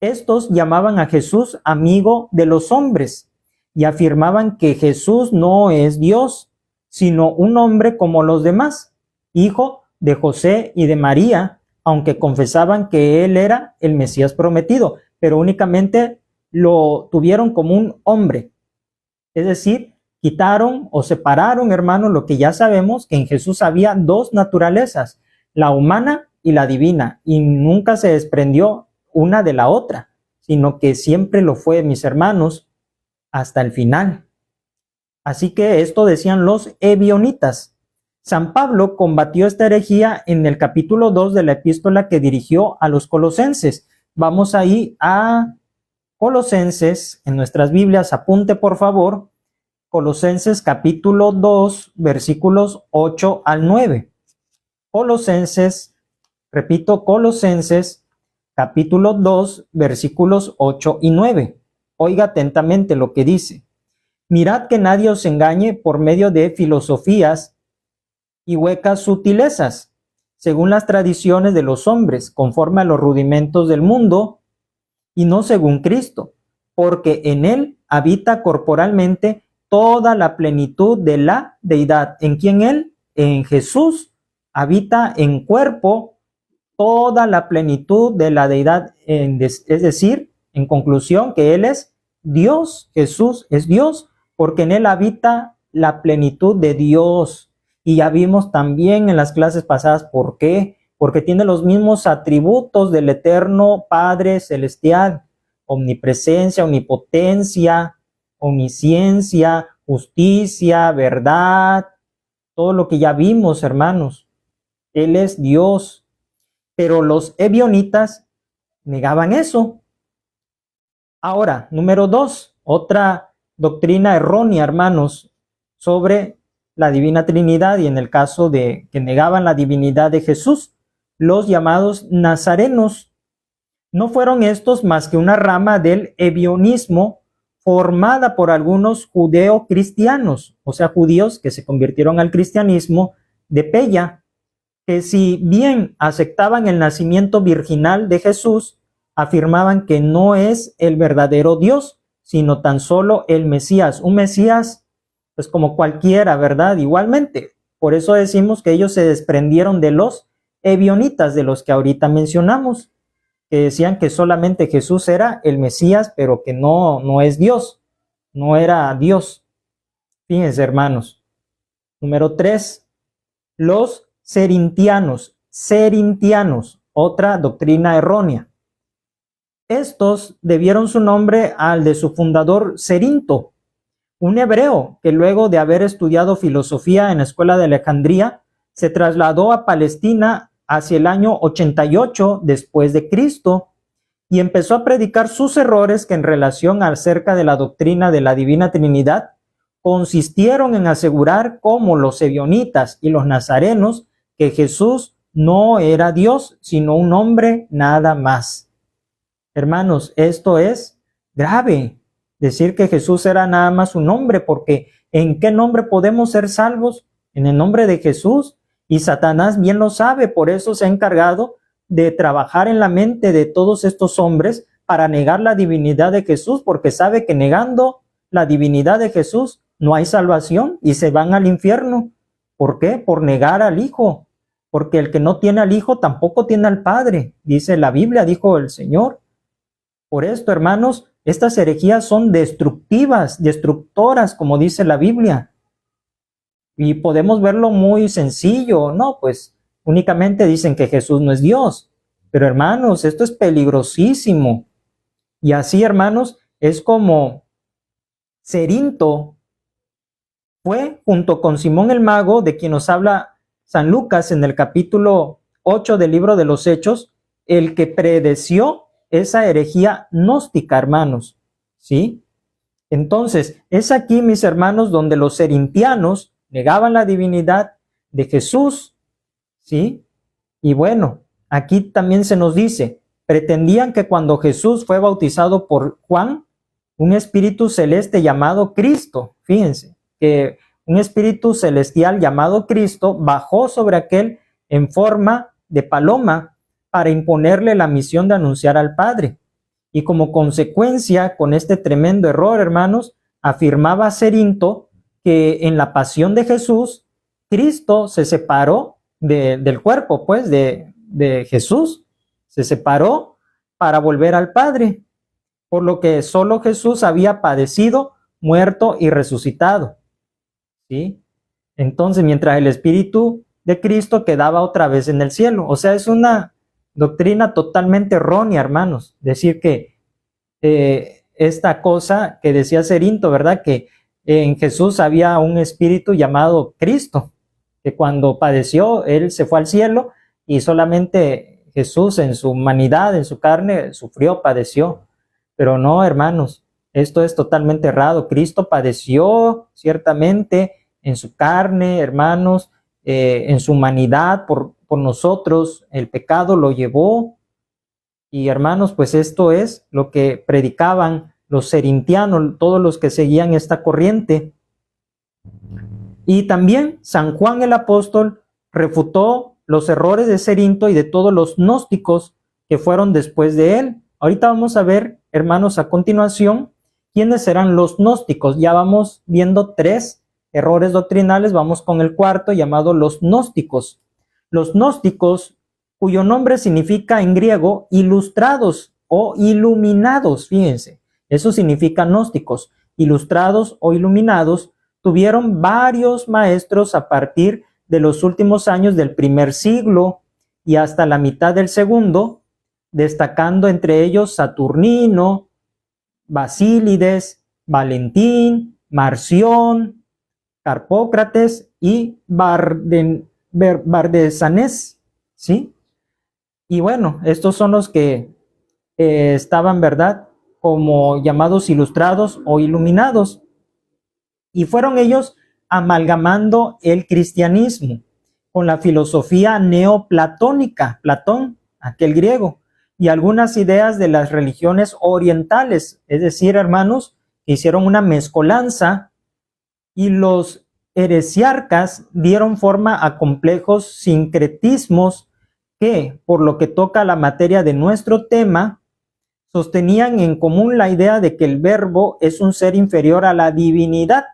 Estos llamaban a Jesús amigo de los hombres y afirmaban que Jesús no es Dios, sino un hombre como los demás, hijo de José y de María, aunque confesaban que él era el Mesías prometido, pero únicamente lo tuvieron como un hombre. Es decir, quitaron o separaron, hermanos, lo que ya sabemos, que en Jesús había dos naturalezas, la humana y la divina, y nunca se desprendió una de la otra, sino que siempre lo fue, mis hermanos, hasta el final. Así que esto decían los ebionitas. San Pablo combatió esta herejía en el capítulo 2 de la epístola que dirigió a los colosenses. Vamos ahí a Colosenses, en nuestras Biblias, apunte por favor, Colosenses capítulo 2, versículos 8 al 9. Colosenses, repito, Colosenses capítulo 2, versículos 8 y 9. Oiga atentamente lo que dice. Mirad que nadie os engañe por medio de filosofías y huecas sutilezas, según las tradiciones de los hombres, conforme a los rudimentos del mundo, y no según Cristo, porque en él habita corporalmente toda la plenitud de la deidad. ¿En quién él? En Jesús habita en cuerpo toda la plenitud de la deidad, es decir, en conclusión, que él es Dios. Jesús es Dios, porque en él habita la plenitud de Dios. Y ya vimos también en las clases pasadas por qué. Porque tiene los mismos atributos del eterno Padre Celestial: omnipresencia, omnipotencia, omnisciencia, justicia, verdad, todo lo que ya vimos, hermanos. Él es Dios. Pero los ebionitas negaban eso. Ahora, número 2, otra doctrina errónea, hermanos, sobre la Divina Trinidad, y en el caso de que negaban la divinidad de Jesús, los llamados nazarenos. No fueron estos más que una rama del ebionismo formada por algunos judeo-cristianos, o sea, judíos que se convirtieron al cristianismo de Pella, que si bien aceptaban el nacimiento virginal de Jesús, afirmaban que no es el verdadero Dios, sino tan solo el Mesías. Un Mesías, pues como cualquiera, ¿verdad? Igualmente. Por eso decimos que ellos se desprendieron de los ebionitas, de los que ahorita mencionamos, que decían que solamente Jesús era el Mesías, pero que no es Dios, no era Dios. Fíjense, hermanos. Número 3, los cerintianos, otra doctrina errónea. Estos debieron su nombre al de su fundador Cerinto, un hebreo que luego de haber estudiado filosofía en la escuela de Alejandría, se trasladó a Palestina hacia el año 88 después de Cristo y empezó a predicar sus errores que en relación acerca de la doctrina de la Divina Trinidad consistieron en asegurar, como los ebionitas y los nazarenos, que Jesús no era Dios, sino un hombre nada más. Hermanos, esto es grave, decir que Jesús era nada más un hombre, porque ¿en qué nombre podemos ser salvos? En el nombre de Jesús. Y Satanás bien lo sabe, por eso se ha encargado de trabajar en la mente de todos estos hombres para negar la divinidad de Jesús, porque sabe que negando la divinidad de Jesús no hay salvación y se van al infierno. ¿Por qué? Por negar al Hijo, porque el que no tiene al Hijo tampoco tiene al Padre, dice la Biblia, dijo el Señor. Por esto, hermanos, estas herejías son destructivas, destructoras, como dice la Biblia. Y podemos verlo muy sencillo, ¿no? Pues únicamente dicen que Jesús no es Dios. Pero hermanos, esto es peligrosísimo. Y así, hermanos, es como Cerinto fue, junto con Simón el Mago, de quien nos habla San Lucas en el capítulo 8 del libro de los Hechos, el que predeció esa herejía gnóstica, hermanos, ¿sí? Entonces, es aquí, mis hermanos, donde los cerintianos negaban la divinidad de Jesús, ¿sí? Y bueno, aquí también se nos dice, pretendían que cuando Jesús fue bautizado por Juan, un espíritu celeste llamado Cristo, fíjense, que un espíritu celestial llamado Cristo bajó sobre aquel en forma de paloma para imponerle la misión de anunciar al Padre. Y como consecuencia, con este tremendo error, hermanos, afirmaba Cerinto que en la pasión de Jesús, Cristo se separó del cuerpo, pues, de Jesús, se separó para volver al Padre, por lo que solo Jesús había padecido, muerto y resucitado, ¿sí? Entonces, mientras el Espíritu de Cristo quedaba otra vez en el cielo. O sea, es una doctrina totalmente errónea, hermanos, decir que esta cosa que decía Cerinto, ¿verdad? Que en Jesús había un espíritu llamado Cristo, que cuando padeció, él se fue al cielo y solamente Jesús en su humanidad, en su carne, sufrió, padeció. Pero no, hermanos, esto es totalmente errado. Cristo padeció ciertamente en su carne, hermanos, en su humanidad por nosotros. El pecado lo llevó. Y hermanos, pues esto es lo que predicaban los cerintianos, todos los que seguían esta corriente. Y también San Juan el apóstol refutó los errores de Cerinto y de todos los gnósticos que fueron después de él. Ahorita vamos a ver, hermanos, a continuación, quiénes serán los gnósticos. Ya vamos viendo 3 errores doctrinales, vamos con el cuarto, llamado los gnósticos. Los gnósticos, cuyo nombre significa en griego ilustrados o iluminados, fíjense, eso significa gnósticos, ilustrados o iluminados, tuvieron varios maestros a partir de los últimos años del primer siglo y hasta la mitad del segundo, destacando entre ellos Saturnino, Basílides, Valentín, Marción, Carpócrates y Bardesanés, ¿sí? Y bueno, estos son los que estaban, ¿verdad?, como llamados ilustrados o iluminados. Y fueron ellos amalgamando el cristianismo con la filosofía neoplatónica, Platón, aquel griego, y algunas ideas de las religiones orientales, es decir, hermanos, que hicieron una mezcolanza, y los heresiarcas dieron forma a complejos sincretismos que, por lo que toca a la materia de nuestro tema, sostenían en común la idea de que el Verbo es un ser inferior a la divinidad.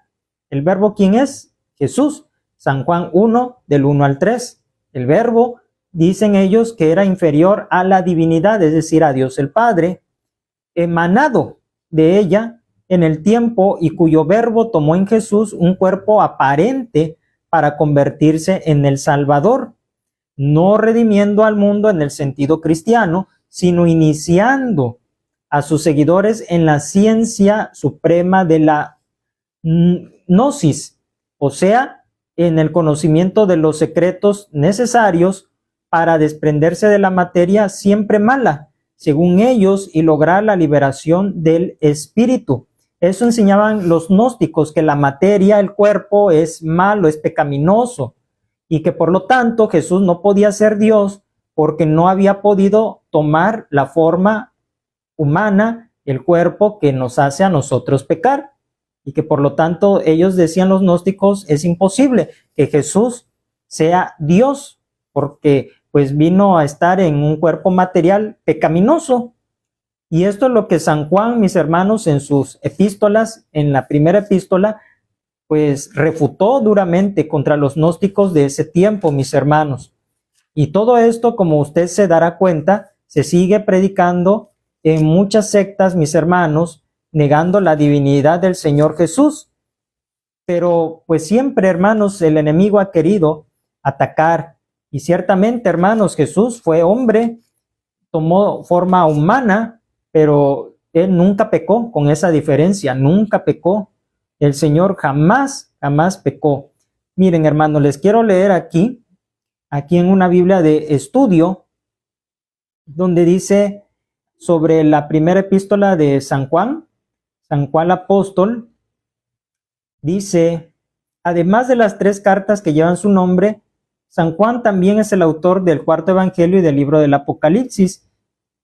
¿El Verbo quién es? Jesús. San Juan 1, del 1 al 3. El Verbo, dicen ellos, que era inferior a la divinidad, es decir, a Dios el Padre, emanado de ella en el tiempo, y cuyo Verbo tomó en Jesús un cuerpo aparente para convertirse en el Salvador, no redimiendo al mundo en el sentido cristiano, sino iniciando a sus seguidores en la ciencia suprema de la gnosis, o sea, en el conocimiento de los secretos necesarios para desprenderse de la materia siempre mala, según ellos, y lograr la liberación del espíritu. Eso enseñaban los gnósticos, que la materia, el cuerpo, es malo, es pecaminoso, y que por lo tanto Jesús no podía ser Dios porque no había podido tomar la forma humana, el cuerpo que nos hace a nosotros pecar, y que por lo tanto ellos decían, los gnósticos, es imposible que Jesús sea Dios porque pues vino a estar en un cuerpo material pecaminoso. Y esto es lo que San Juan, mis hermanos, en sus epístolas, en la primera epístola, pues refutó duramente contra los gnósticos de ese tiempo, mis hermanos. Y todo esto, como usted se dará cuenta, se sigue predicando en muchas sectas, mis hermanos, negando la divinidad del Señor Jesús. Pero pues siempre, hermanos, el enemigo ha querido atacar. Y ciertamente, hermanos, Jesús fue hombre, tomó forma humana, pero él nunca pecó, con esa diferencia, nunca pecó. El Señor jamás pecó. Miren, hermanos, les quiero leer aquí en una Biblia de estudio, donde dice sobre la primera epístola de San Juan apóstol, dice: además de las 3 cartas que llevan su nombre, San Juan también es el autor del 4º evangelio y del libro del Apocalipsis.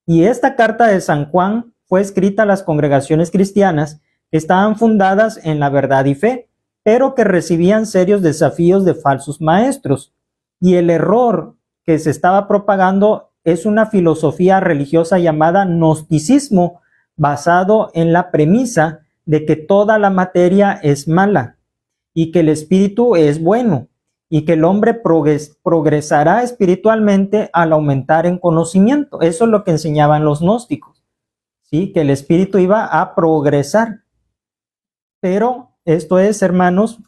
Y esta carta de San Juan fue escrita a las congregaciones cristianas que estaban fundadas en la verdad y fe, pero que recibían serios desafíos de falsos maestros. Y el error que se estaba propagando es una filosofía religiosa llamada gnosticismo, basado en la premisa de que toda la materia es mala y que el espíritu es bueno, y que el hombre progresará espiritualmente al aumentar en conocimiento. Eso es lo que enseñaban los gnósticos, ¿sí? Que el espíritu iba a progresar. Pero esto es, hermanos,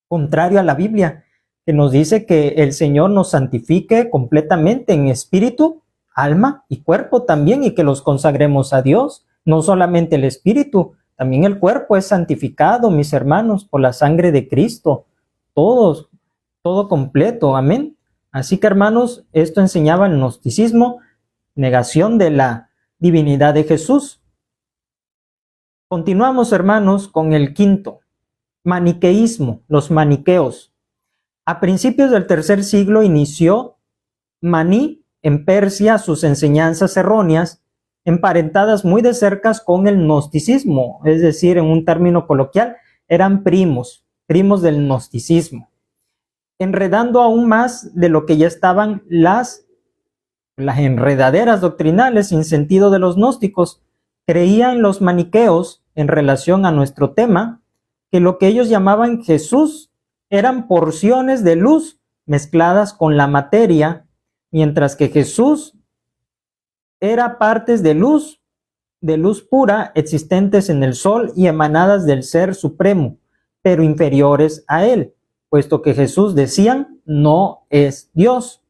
contrario a la Biblia, que nos dice que el Señor nos santifique completamente en espíritu, alma y cuerpo también, y que los consagremos a Dios. No solamente el espíritu, también el cuerpo es santificado, mis hermanos, por la sangre de Cristo. Todo completo, amén. Así que, hermanos, esto enseñaba el gnosticismo, negación de la divinidad de Jesús. Continuamos, hermanos, con el quinto, maniqueísmo, los maniqueos. A principios del 3er siglo inició Maní en Persia sus enseñanzas erróneas, emparentadas muy de cerca con el gnosticismo, es decir, en un término coloquial, eran primos del gnosticismo, enredando aún más de lo que ya estaban las enredaderas doctrinales sin sentido de los gnósticos. Creían los maniqueos, en relación a nuestro tema, que lo que ellos llamaban Jesús eran porciones de luz mezcladas con la materia, mientras que Jesús era partes de luz pura existentes en el sol y emanadas del Ser Supremo, pero inferiores a él, puesto que Jesús, decían, no es Dios.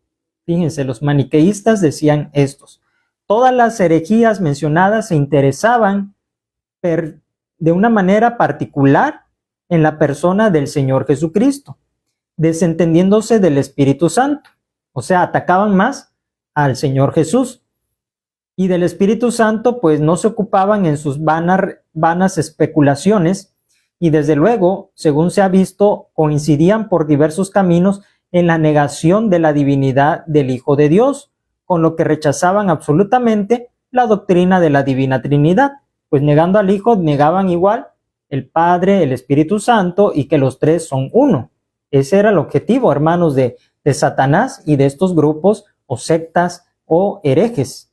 Fíjense, los maniqueístas decían estos. Todas las herejías mencionadas se interesaban de una manera particular en la persona del Señor Jesucristo. desentendiéndose del Espíritu Santo. O sea, atacaban más al Señor Jesús. Y del Espíritu Santo, pues no se ocupaban en sus vanas especulaciones, y desde luego, según se ha visto, coincidían por diversos caminos en la negación de la divinidad del Hijo de Dios, con lo que rechazaban absolutamente la doctrina de la Divina Trinidad, pues negando al Hijo, negaban igual el Padre, el Espíritu Santo, y que los tres son uno. Ese era el objetivo, hermanos, de Satanás y de estos grupos o sectas o herejes.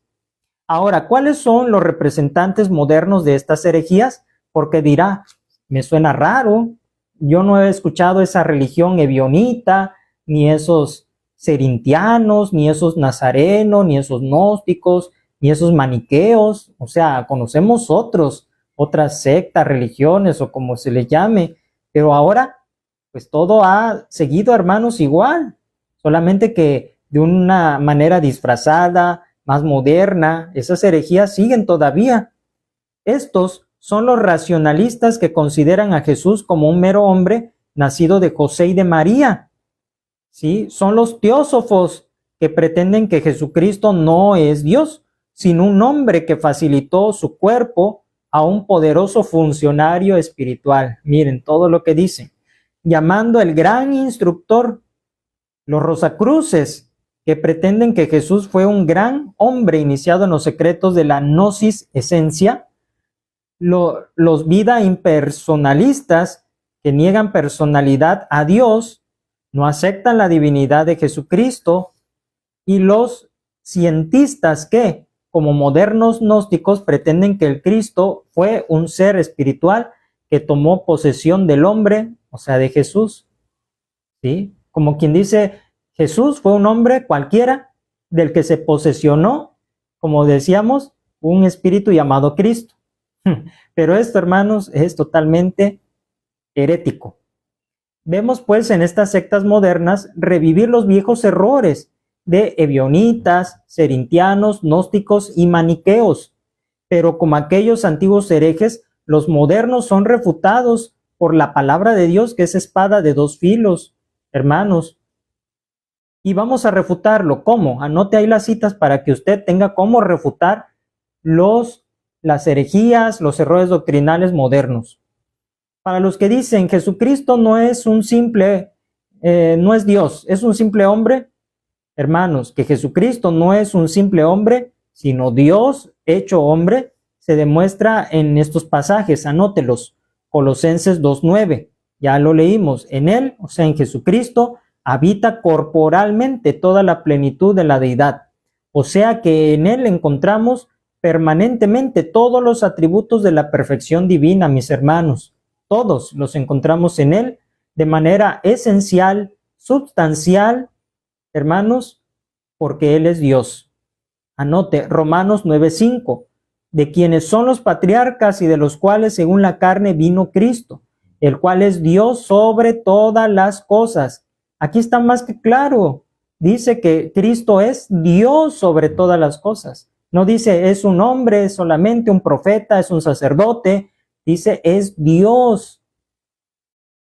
Ahora, ¿cuáles son los representantes modernos de estas herejías? Porque dirá, me suena raro, yo no he escuchado esa religión ebionita, ni esos cerintianos, ni esos nazarenos, ni esos gnósticos, ni esos maniqueos. O sea, conocemos otras sectas, religiones o como se les llame, pero ahora pues todo ha seguido, hermanos, igual, solamente que de una manera disfrazada, más moderna. Esas herejías siguen todavía. Estos son los racionalistas que consideran a Jesús como un mero hombre nacido de José y de María. ¿Sí? Son los teósofos que pretenden que Jesucristo no es Dios, sino un hombre que facilitó su cuerpo a un poderoso funcionario espiritual. Miren todo lo que dicen, llamando el gran instructor. Los rosacruces, que pretenden que Jesús fue un gran hombre iniciado en los secretos de la gnosis esencia. Los vida impersonalistas, que niegan personalidad a Dios, no aceptan la divinidad de Jesucristo. Y los cientistas que, como modernos gnósticos, pretenden que el Cristo fue un ser espiritual que tomó posesión del hombre, o sea, de Jesús. ¿Sí? Como quien dice, Jesús fue un hombre cualquiera del que se posesionó, como decíamos, un espíritu llamado Cristo. Pero esto, hermanos, es totalmente herético. Vemos pues en estas sectas modernas revivir los viejos errores de ebionitas, cerintianos, gnósticos y maniqueos. Pero como aquellos antiguos herejes, los modernos son refutados por la palabra de Dios, que es espada de dos filos, hermanos. Y vamos a refutarlo. ¿Cómo? Anote ahí las citas para que usted tenga cómo refutar las herejías, los errores doctrinales modernos. Para los que dicen Jesucristo no es no es Dios, es un simple hombre, hermanos, que Jesucristo no es un simple hombre, sino Dios hecho hombre, se demuestra en estos pasajes. Anótelos. Colosenses 2:9, ya lo leímos. En él, o sea, en Jesucristo, habita corporalmente toda la plenitud de la deidad. O sea que en él encontramos permanentemente todos los atributos de la perfección divina, mis hermanos. Todos los encontramos en él de manera esencial, sustancial, hermanos, porque él es Dios. Anote Romanos 9:5, de quienes son los patriarcas y de los cuales según la carne vino Cristo, el cual es Dios sobre todas las cosas. Aquí está más que claro. Dice que Cristo es Dios sobre todas las cosas. No dice es un hombre, es solamente un profeta, es un sacerdote. Dice es Dios.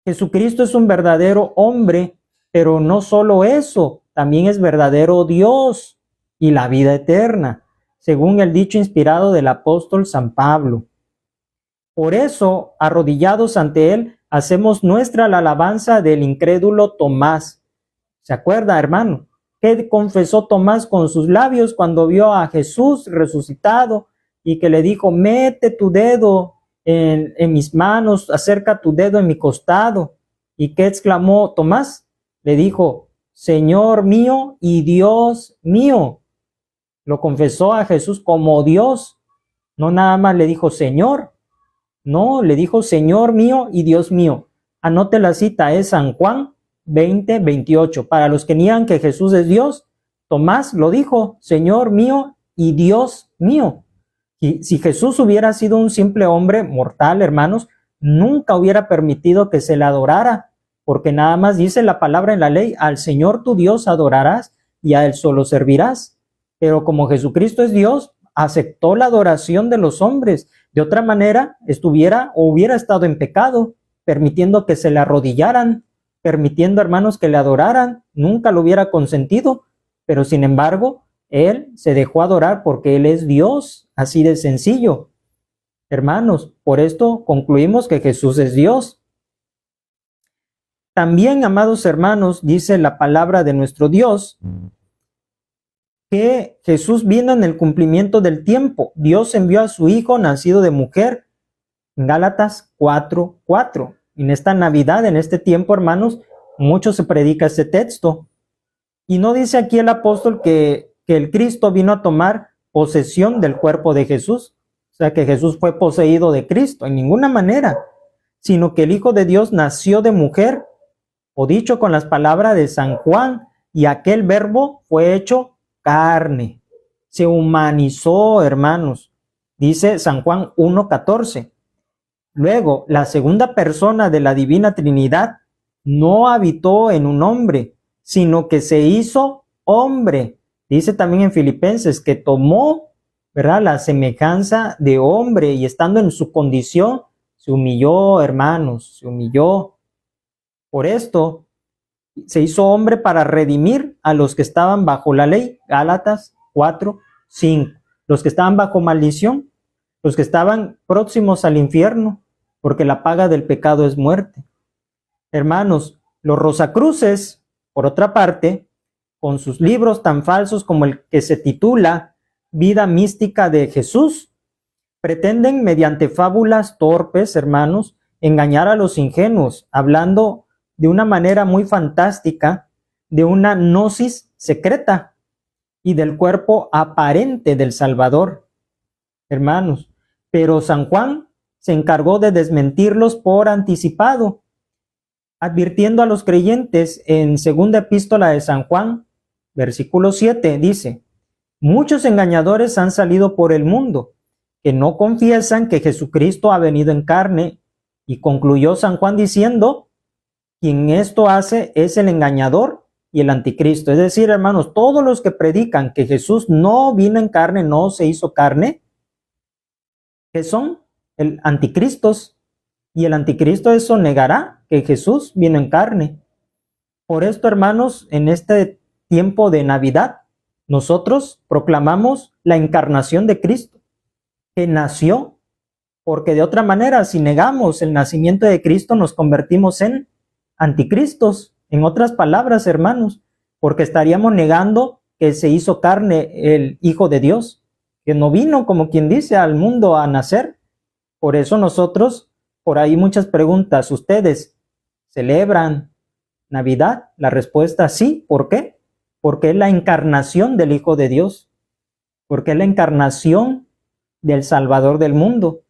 Jesucristo es un verdadero hombre, pero no solo eso, también es verdadero Dios y la vida eterna, según el dicho inspirado del apóstol San Pablo. Por eso, arrodillados ante él, hacemos nuestra la alabanza del incrédulo Tomás. ¿Se acuerda, hermano? ¿Qué confesó Tomás con sus labios cuando vio a Jesús resucitado y que le dijo, mete tu dedo en mis manos, acerca tu dedo en mi costado? ¿Y qué exclamó Tomás? Le dijo, Señor mío y Dios mío. Lo confesó a Jesús como Dios. No nada más le dijo Señor. No, le dijo Señor mío y Dios mío. Anote la cita, es San Juan 20:28. Para los que niegan que Jesús es Dios, Tomás lo dijo, Señor mío y Dios mío. Y si Jesús hubiera sido un simple hombre mortal, hermanos, nunca hubiera permitido que se le adorara, porque nada más dice la palabra en la ley, al Señor tu Dios adorarás y a él solo servirás. Pero como Jesucristo es Dios, aceptó la adoración de los hombres. De otra manera, hubiera estado en pecado, permitiendo que se le arrodillaran. permitiendo, hermanos, que le adoraran. Nunca lo hubiera consentido, pero sin embargo, él se dejó adorar porque él es Dios, así de sencillo. Hermanos, por esto concluimos que Jesús es Dios. También, amados hermanos, dice la palabra de nuestro Dios que Jesús vino en el cumplimiento del tiempo. Dios envió a su Hijo nacido de mujer. En Gálatas 4:4. En esta Navidad, en este tiempo, hermanos, mucho se predica este texto. Y no dice aquí el apóstol que el Cristo vino a tomar posesión del cuerpo de Jesús. O sea, que Jesús fue poseído de Cristo, en ninguna manera. Sino que el Hijo de Dios nació de mujer, o dicho con las palabras de San Juan, y aquel verbo fue hecho carne. Se humanizó, hermanos. Dice San Juan 1:14. Luego, la segunda persona de la Divina Trinidad no habitó en un hombre, sino que se hizo hombre. Dice también en Filipenses que tomó, ¿verdad?, la semejanza de hombre, y estando en su condición, se humilló, hermanos, se humilló. Por esto, se hizo hombre para redimir a los que estaban bajo la ley. Gálatas 4:5. Los que estaban bajo maldición, los que estaban próximos al infierno, porque la paga del pecado es muerte. Hermanos, los Rosacruces, por otra parte, con sus libros tan falsos como el que se titula Vida mística de Jesús, pretenden mediante fábulas torpes, hermanos, engañar a los ingenuos, hablando de una manera muy fantástica de una gnosis secreta y del cuerpo aparente del Salvador, hermanos. Pero San Juan se encargó de desmentirlos por anticipado, advirtiendo a los creyentes en segunda epístola de San Juan, versículo 7, dice: muchos engañadores han salido por el mundo, que no confiesan que Jesucristo ha venido en carne, y concluyó San Juan diciendo: quien esto hace es el engañador y el anticristo. Es decir, hermanos, todos los que predican que Jesús no vino en carne, no se hizo carne, ¿qué son? El anticristos. Y el anticristo eso negará que Jesús vino en carne. Por esto, hermanos, en este tiempo de Navidad, nosotros proclamamos la encarnación de Cristo, que nació, porque de otra manera, si negamos el nacimiento de Cristo, nos convertimos en anticristos. En otras palabras, hermanos, porque estaríamos negando que se hizo carne el Hijo de Dios, que no vino, como quien dice, al mundo a nacer. Por eso nosotros, por ahí muchas preguntas, ¿ustedes celebran Navidad? La respuesta sí. ¿Por qué? Porque es la encarnación del Hijo de Dios, porque es la encarnación del Salvador del mundo,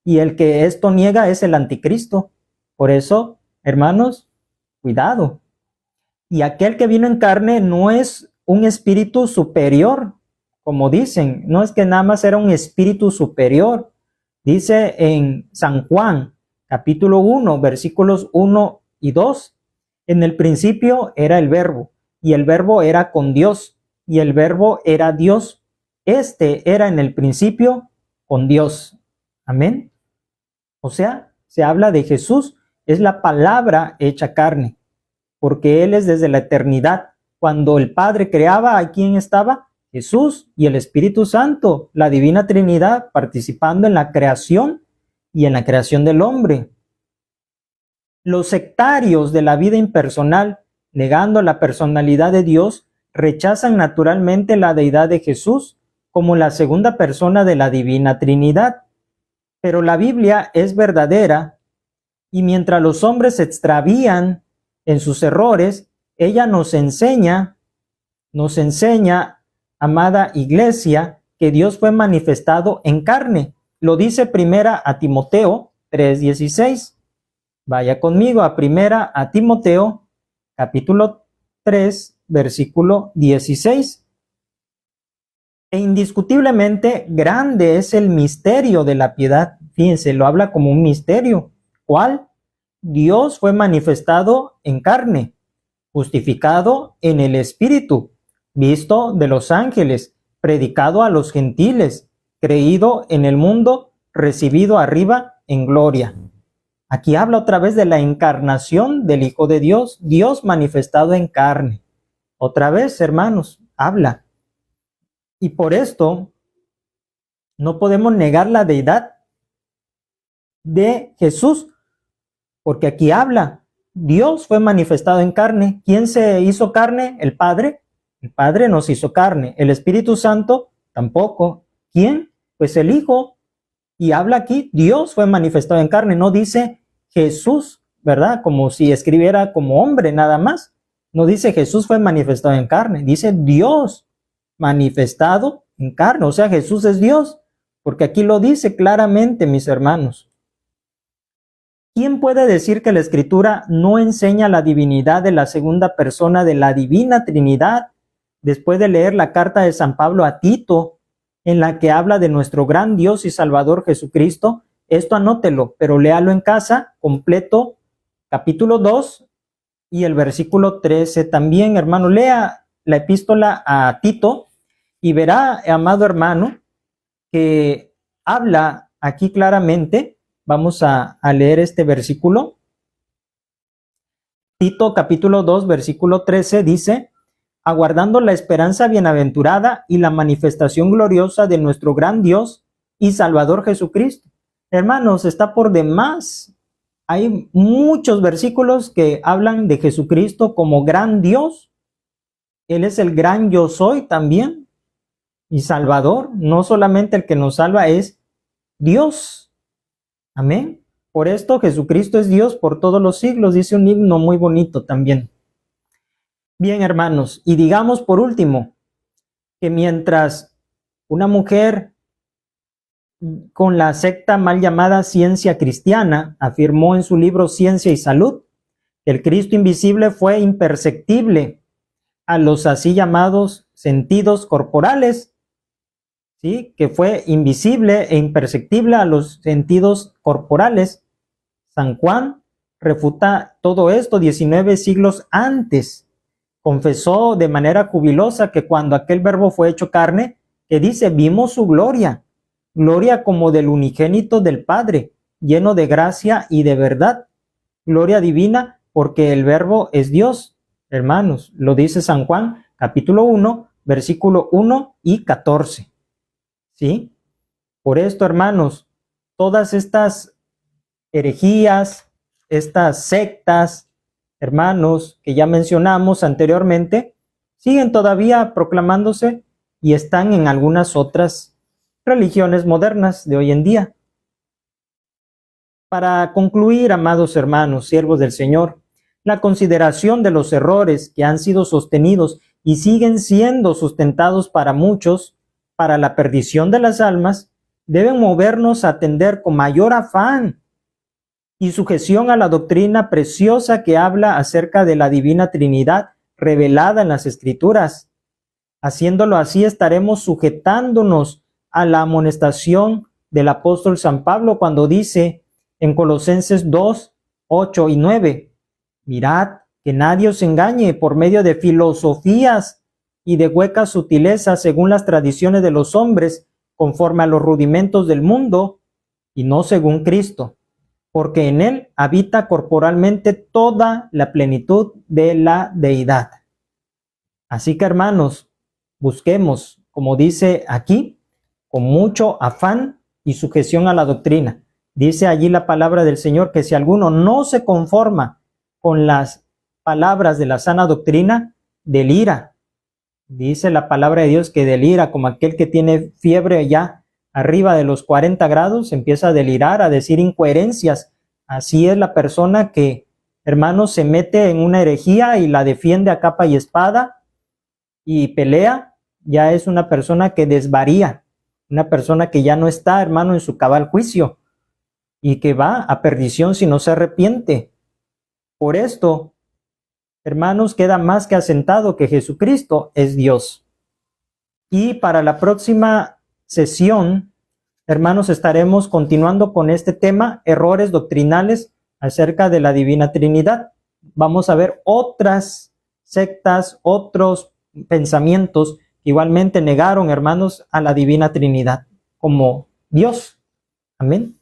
y el que esto niega es el anticristo. Por eso, hermanos, cuidado. Y aquel que vino en carne no es un espíritu superior, como dicen, no es que nada más era un espíritu superior. Dice en San Juan, capítulo 1, versículos 1 y 2, en el principio era el verbo, y el verbo era con Dios, y el verbo era Dios. Este era en el principio con Dios. Amén. O sea, se habla de Jesús, es la palabra hecha carne, porque Él es desde la eternidad. Cuando el Padre creaba, ¿a quién estaba? Jesús y el Espíritu Santo, la Divina Trinidad, participando en la creación y en la creación del hombre. Los sectarios de la vida impersonal, negando la personalidad de Dios, rechazan naturalmente la deidad de Jesús como la segunda persona de la Divina Trinidad. Pero la Biblia es verdadera, y mientras los hombres se extravían en sus errores, ella nos enseña, amada iglesia, que Dios fue manifestado en carne. Lo dice primera a Timoteo 3:16. Vaya conmigo a primera a Timoteo, capítulo 3, versículo 16. E indiscutiblemente grande es el misterio de la piedad. Fíjense, lo habla como un misterio. ¿Cuál? Dios fue manifestado en carne, justificado en el Espíritu, visto de los ángeles, predicado a los gentiles, creído en el mundo, recibido arriba en gloria. Aquí habla otra vez de la encarnación del Hijo de Dios, Dios manifestado en carne. Otra vez, hermanos, habla. Y por esto no podemos negar la deidad de Jesús, porque aquí habla, Dios fue manifestado en carne. ¿Quién se hizo carne? El Padre. El Padre nos hizo carne. El Espíritu Santo tampoco. ¿Quién? Pues el Hijo. Y habla aquí, Dios fue manifestado en carne. No dice Jesús, ¿verdad? Como si escribiera como hombre nada más. No dice Jesús fue manifestado en carne. Dice Dios manifestado en carne. O sea, Jesús es Dios. Porque aquí lo dice claramente, mis hermanos. ¿Quién puede decir que la Escritura no enseña la divinidad de la segunda persona de la Divina Trinidad después de leer la carta de San Pablo a Tito, en la que habla de nuestro gran Dios y Salvador Jesucristo? Esto anótelo, pero léalo en casa, completo, capítulo 2 y el versículo 13 también, hermano. Lea la epístola a Tito y verá, amado hermano, que habla aquí claramente. Vamos a leer este versículo. Tito capítulo 2, versículo 13 dice: aguardando la esperanza bienaventurada y la manifestación gloriosa de nuestro gran Dios y Salvador Jesucristo. Hermanos, está por demás. Hay muchos versículos que hablan de Jesucristo como gran Dios. Él es el gran yo soy también. Y Salvador, no solamente el que nos salva, es Dios. Amén. Por esto Jesucristo es Dios por todos los siglos, dice un himno muy bonito también. Bien, hermanos, y digamos por último, que mientras una mujer con la secta mal llamada ciencia cristiana afirmó en su libro Ciencia y Salud que el Cristo invisible fue imperceptible a los así llamados sentidos corporales, ¿sí? Que fue invisible e imperceptible a los sentidos corporales. San Juan refuta todo esto 19 siglos antes. Confesó de manera jubilosa que cuando aquel verbo fue hecho carne, que dice, vimos su gloria, gloria como del unigénito del Padre, lleno de gracia y de verdad, gloria divina, porque el verbo es Dios. Hermanos, lo dice San Juan, capítulo 1, versículo 1 y 14. ¿Sí? Por esto, hermanos, todas estas herejías, estas sectas, hermanos, que ya mencionamos anteriormente, siguen todavía proclamándose y están en algunas otras religiones modernas de hoy en día. Para concluir, amados hermanos, siervos del Señor, la consideración de los errores que han sido sostenidos y siguen siendo sustentados para muchos, para la perdición de las almas, deben movernos a atender con mayor afán y sujeción a la doctrina preciosa que habla acerca de la Divina Trinidad revelada en las Escrituras. Haciéndolo así, estaremos sujetándonos a la amonestación del apóstol San Pablo cuando dice en Colosenses 2, 8 y 9, mirad que nadie os engañe por medio de filosofías y de huecas sutilezas según las tradiciones de los hombres, conforme a los rudimentos del mundo y no según Cristo, porque en él habita corporalmente toda la plenitud de la deidad. Así que, hermanos, busquemos, como dice aquí, con mucho afán y sujeción a la doctrina. Dice allí la palabra del Señor que si alguno no se conforma con las palabras de la sana doctrina, delira. Dice la palabra de Dios que delira como aquel que tiene fiebre ya arriba de los 40 grados, empieza a delirar, a decir incoherencias. Así es la persona que, hermanos, se mete en una herejía y la defiende a capa y espada y pelea. Ya es una persona que desvaría, una persona que ya no está, hermano, en su cabal juicio y que va a perdición si no se arrepiente. Por esto, hermanos, queda más que asentado que Jesucristo es Dios. Y para la próxima sesión, hermanos, estaremos continuando con este tema, errores doctrinales acerca de la Divina Trinidad. Vamos a ver otras sectas, otros pensamientos que igualmente negaron, hermanos, a la Divina Trinidad como Dios. Amén.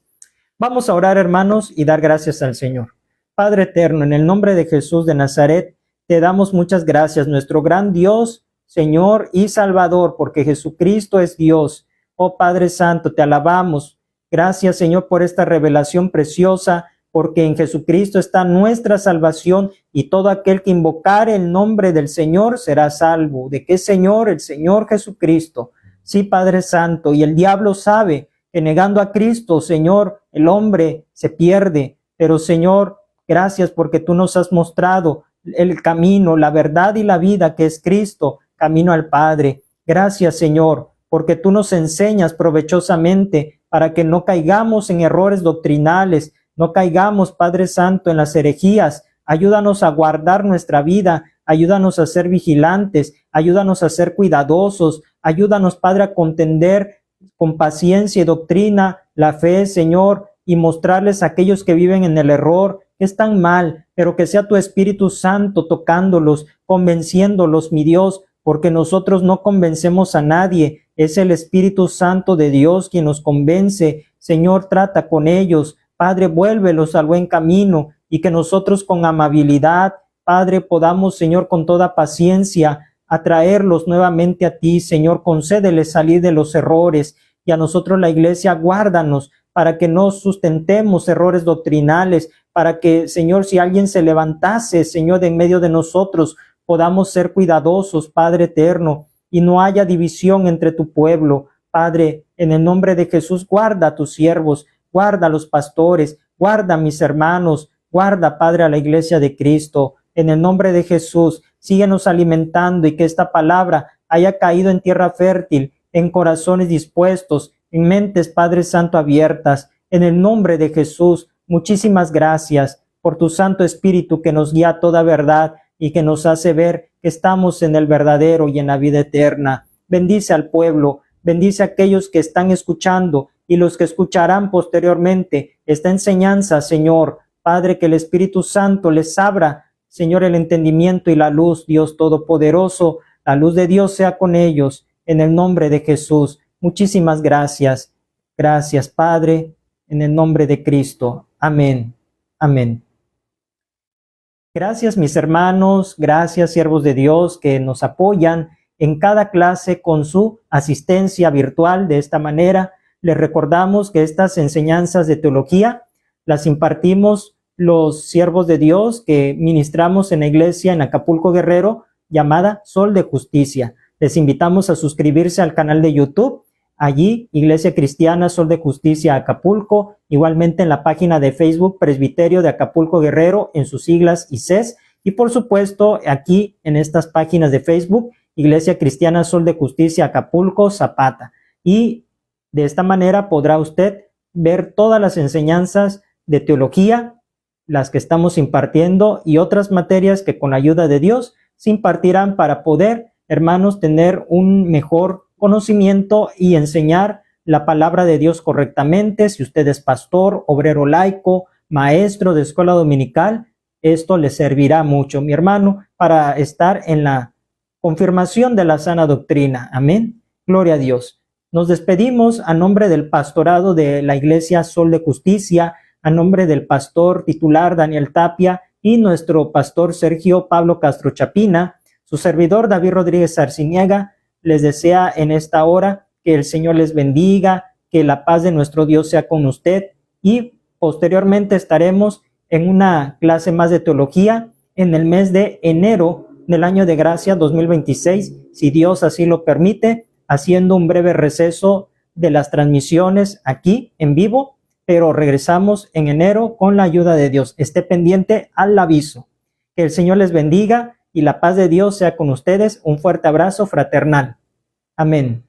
Vamos a orar, hermanos, y dar gracias al Señor. Padre eterno, en el nombre de Jesús de Nazaret, te damos muchas gracias, nuestro gran Dios, Señor y Salvador, porque Jesucristo es Dios. Oh Padre Santo, te alabamos. Gracias, Señor, por esta revelación preciosa, porque en Jesucristo está nuestra salvación y todo aquel que invocare el nombre del Señor será salvo. ¿De qué Señor? El Señor Jesucristo. Sí, Padre Santo, y el diablo sabe que negando a Cristo, Señor, el hombre se pierde. Pero, Señor, gracias porque tú nos has mostrado el camino, la verdad y la vida que es Cristo, camino al Padre. Gracias, Señor, porque tú nos enseñas provechosamente para que no caigamos en errores doctrinales, no caigamos, Padre Santo, en las herejías. Ayúdanos a guardar nuestra vida, ayúdanos a ser vigilantes, ayúdanos a ser cuidadosos, ayúdanos, Padre, a contender con paciencia y doctrina la fe, Señor, y mostrarles a aquellos que viven en el error que están mal, pero que sea tu Espíritu Santo tocándolos, convenciéndolos, mi Dios, porque nosotros no convencemos a nadie, es el Espíritu Santo de Dios quien nos convence. Señor, trata con ellos, Padre, vuélvelos al buen camino y que nosotros con amabilidad, Padre, podamos, Señor, con toda paciencia, atraerlos nuevamente a ti, Señor, concédeles salir de los errores y a nosotros la iglesia, guárdanos para que no sustentemos errores doctrinales, para que, Señor, si alguien se levantase, Señor, de en medio de nosotros, podamos ser cuidadosos, Padre eterno, y no haya división entre tu pueblo. Padre, en el nombre de Jesús, guarda a tus siervos, guarda a los pastores, guarda a mis hermanos, guarda, Padre, a la iglesia de Cristo. En el nombre de Jesús, síguenos alimentando y que esta palabra haya caído en tierra fértil, en corazones dispuestos, en mentes, Padre Santo, abiertas. En el nombre de Jesús, muchísimas gracias por tu Santo Espíritu que nos guía a toda verdad y que nos hace ver que estamos en el verdadero y en la vida eterna. Bendice al pueblo, bendice a aquellos que están escuchando y los que escucharán posteriormente esta enseñanza, Señor. Padre, que el Espíritu Santo les abra, Señor, el entendimiento y la luz, Dios Todopoderoso, la luz de Dios sea con ellos, en el nombre de Jesús. Muchísimas gracias. Gracias, Padre, en el nombre de Cristo. Amén. Amén. Gracias, mis hermanos, gracias, siervos de Dios, que nos apoyan en cada clase con su asistencia virtual. De esta manera, les recordamos que estas enseñanzas de teología las impartimos los siervos de Dios que ministramos en la iglesia en Acapulco, Guerrero, llamada Sol de Justicia. Les invitamos a suscribirse al canal de YouTube. Allí, Iglesia Cristiana Sol de Justicia Acapulco, igualmente en la página de Facebook Presbiterio de Acapulco Guerrero, en sus siglas ICES, y por supuesto aquí en estas páginas de Facebook, Iglesia Cristiana Sol de Justicia Acapulco Zapata. Y de esta manera podrá usted ver todas las enseñanzas de teología, las que estamos impartiendo y otras materias que con la ayuda de Dios se impartirán para poder, hermanos, tener un mejor conocimiento y enseñar la palabra de Dios correctamente. Si usted es pastor, obrero laico, maestro de escuela dominical, esto le servirá mucho, mi hermano, para estar en la confirmación de la sana doctrina. Amén. Gloria a Dios. Nos despedimos a nombre del pastorado de la Iglesia Sol de Justicia, a nombre del pastor titular Daniel Tapia y nuestro pastor Sergio Pablo Castro Chapina. Su servidor David Rodríguez Arciniega les desea en esta hora que el Señor les bendiga, que la paz de nuestro Dios sea con usted, y posteriormente estaremos en una clase más de teología en el mes de enero del año de gracia 2026, si Dios así lo permite, haciendo un breve receso de las transmisiones aquí en vivo, pero regresamos en enero con la ayuda de Dios. Esté pendiente al aviso. Que el Señor les bendiga y la paz de Dios sea con ustedes. Un fuerte abrazo fraternal. Amén.